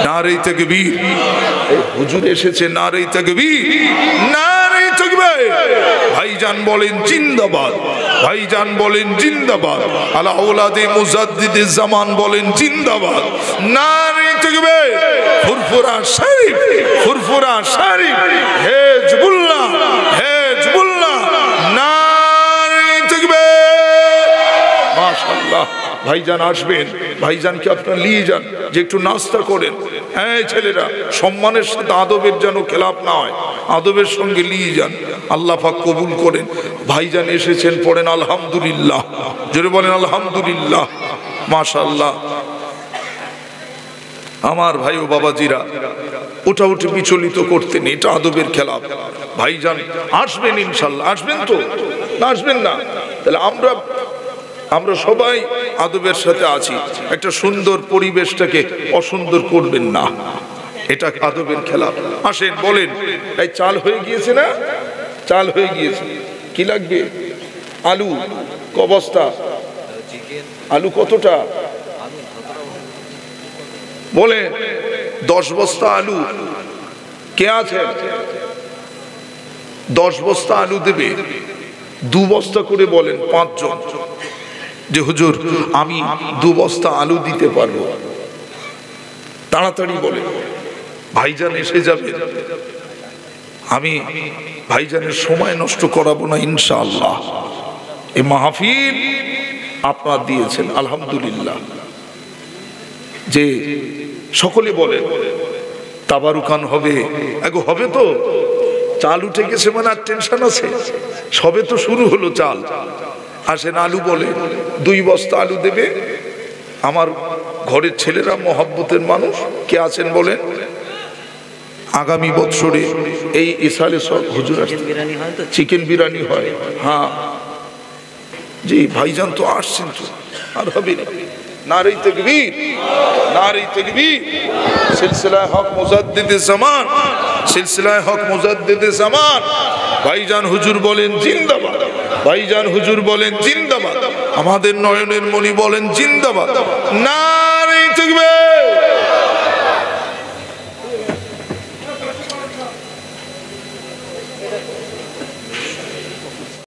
নারে তাকবীর। এই হুজুর এসেছে, নারে তাকবীর, নারে তাকবীর। ভাইজান বলেন জিন্দাবাদ, ভাইজান বলেন জিন্দাবাদ। আলা আওলাদে মুজাদ্দিদে জামান বলেন জিন্দাবাদ, নারে তাকবীর। ফুরফুরা শরীফ, ফুরফুরা শরীফ, হিজবুল্লাহ, হিজবুল্লাহ, নারে তাকবীর। মাশাআল্লাহ। ভাইজান আসবেন, ভাইজানকে আপনারা নিয়ে যান যে একটু নাস্তা করেন। হ্যাঁ ছেলেরা, সম্মানের সাথে আদবের যেন খেলাপ না হয়, আদবের সঙ্গে নিয়ে যান। আল্লাহ পাক কবুল করেন। ভাইজান এসেছেন, পড়েন আলহামদুলিল্লাহ। জোরে বলেন আলহামদুলিল্লাহ। মাশাআল্লাহ। আমার ভাই ও বাবাজিরা ওটা উঠে বিচলিত করতেন, এটা আদবের খেলাপ। ভাইজান আসবেন ইনশাল্লাহ। আসবেন তো না? আসবেন না? তাহলে আমরা সবাই আদবের সাথে আছি। একটা সুন্দর পরিবেশটাকে অসুন্দর করবেন না, এটা আদবের খেলাপ। আসেন বলেন। এই চাল হয়ে গিয়েছে না? চাল হয়ে গিয়েছে। কি লাগবে? আলু ক বস্তা? আলু কতটা বলে? 10 বস্তা আলু। কে আছে 10 বস্তা আলু দেবে? 2 বস্তা করে বলেন 5 জন যে হুজুর আমি 2 বস্তা আলু দিতে পারবো। তাড়াতাড়ি বলে, ভাইজান এসে যাবে। আমি ভাইজানের সময় নষ্ট করাবো না ইনশাআল্লাহ। এই মাহফিল আপনারা দিয়েছেন আলহামদুলিল্লাহ। যে সকলে বলেন তাবারুকান হবে, এগো হবে তো? চাল উঠে গেছে মানে আর টেনশন আছে? সবে তো শুরু হলো চাল। আসেন আলু বলে 2 বস্তা আলু দেবে। আমার ঘরের ছেলেরা মহব্বতের মানুষ, কে আছেন বলেন? আগামী বছরে এই ইসালে সব হুজুর চিকেন বিরিয়ানি হয়। হ্যাঁ জি ভাইজান তো আসছেন তো, আর হবে না। নারে তাকবীর, নারে তাকবীর। সিলসিলায়ে হক মুজাদ্দিদে জামান, সিলসিলায়ে হক মুজাদ্দিদে জামান। ভাইজান হুজুর বলেন জিন্দাবাদ, ভাইজান হুজুর বলেন জিন্দাবাদ। আমাদের নয়নের মণি বলেন জিন্দাবাদ, নারে তাকবীর।